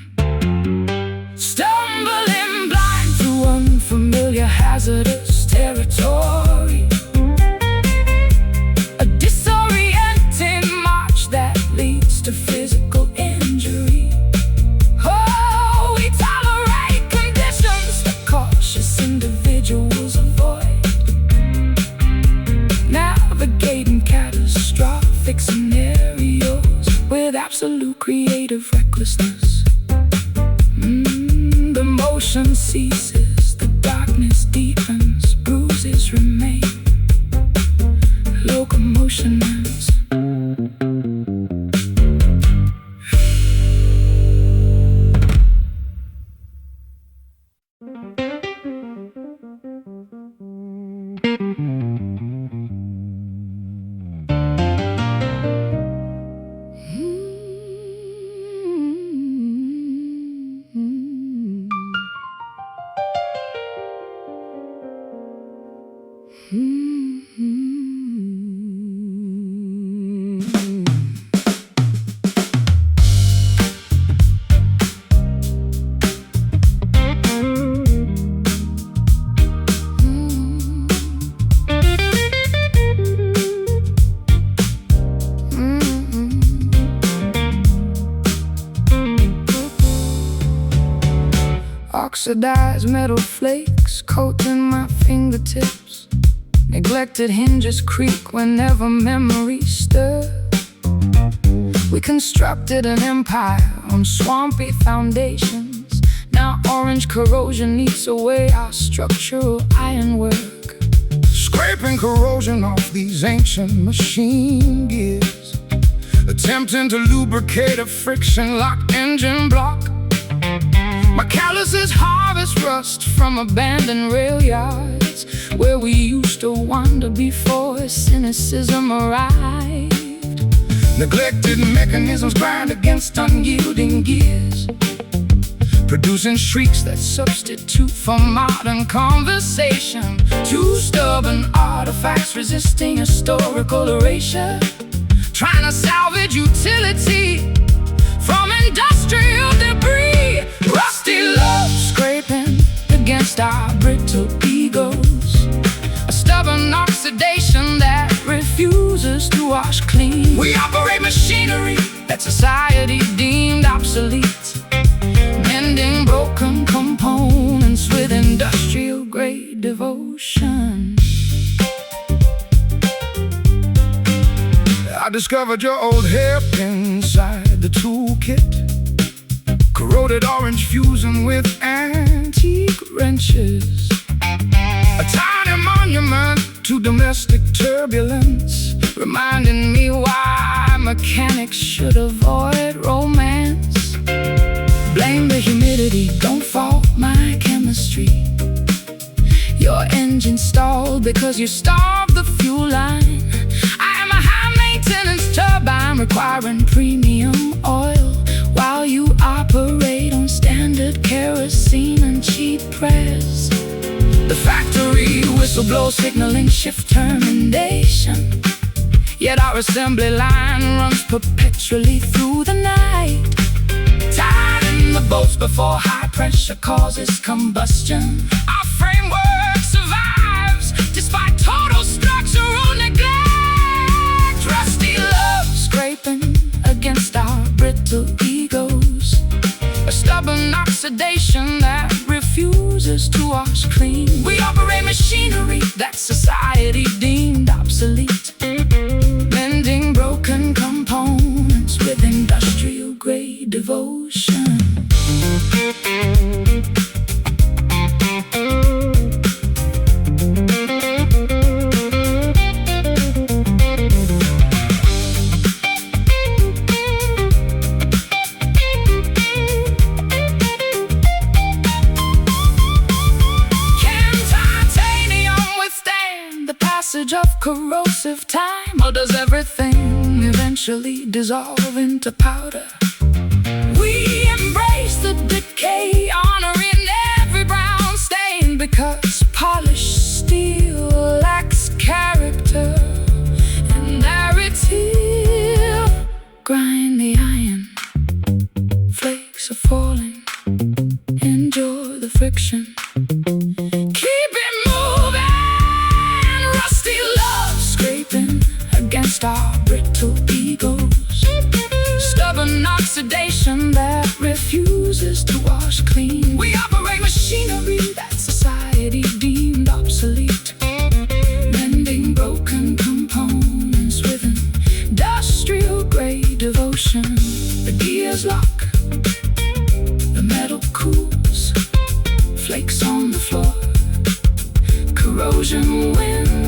stumbling blind Through unfamiliar hazardous territory. A disorienting march that leads to physical injury. Oh, we tolerate conditions The cautious individuals avoid. Navigating catastrophic scenarios with absolute creative recklessness. The motion ceases, the darkness deepens, bruises remain. Locomotion Oxidized metal flakes coating my fingertips. Neglected hinges creak whenever memories stir. We constructed an empire on swampy foundations. Now orange corrosion eats away our structural ironwork. Scraping corrosion off these ancient machine gears, attempting to lubricate a friction-locked engine block. My calluses harvest rust from abandoned rail yards, where we used to wander before cynicism arrived. Neglected mechanisms grind against unyielding gears, producing shrieks that substitute for modern conversation. Two stubborn artifacts resisting historical erasure, trying to salvage utility from industrial debris. Rusty love scraping against our brittle egos, a stubborn oxidation that refuses to wash clean. We operate machinery that society deemed obsolete, mending broken components with industrial-grade devotion. I discovered your old hairpin inside the toolkit, corroded orange fusing with antique wrenches, a tiny monument to domestic turbulence, reminding me why mechanics should avoid romance. Blame the humidity, don't fault my chemistry. Your engine stalled because you starved the fuel line. I am a high-maintenance turbine requiring premium oil, while you operate on standard kerosene and cheap press. The factory whistle blows signaling shift termination, yet our assembly line runs perpetually through the night. Tied in the bolts before high pressure causes combustion, our framework survives despite total structural neglect. Rusty love scraping against our brittle egos, a stubborn oxidation that refuses to wash clean. We operate machinery that society deemed obsolete, mending broken components with industrial-grade devotion. Of corrosive time, or does everything eventually dissolve into powder? We embrace the decay, honoring every brown stain, because polished steel lacks character and narrative. Grind the iron, flakes are falling, endure the friction, keep it moving. Rusty love scraping against our brittle egos, stubborn oxidation that refuses to wash clean. We operate machinery that society deemed obsolete, mending broken components with industrial-grade devotion. The gears lock, the metal cools, flakes on the floor, corrosion wins.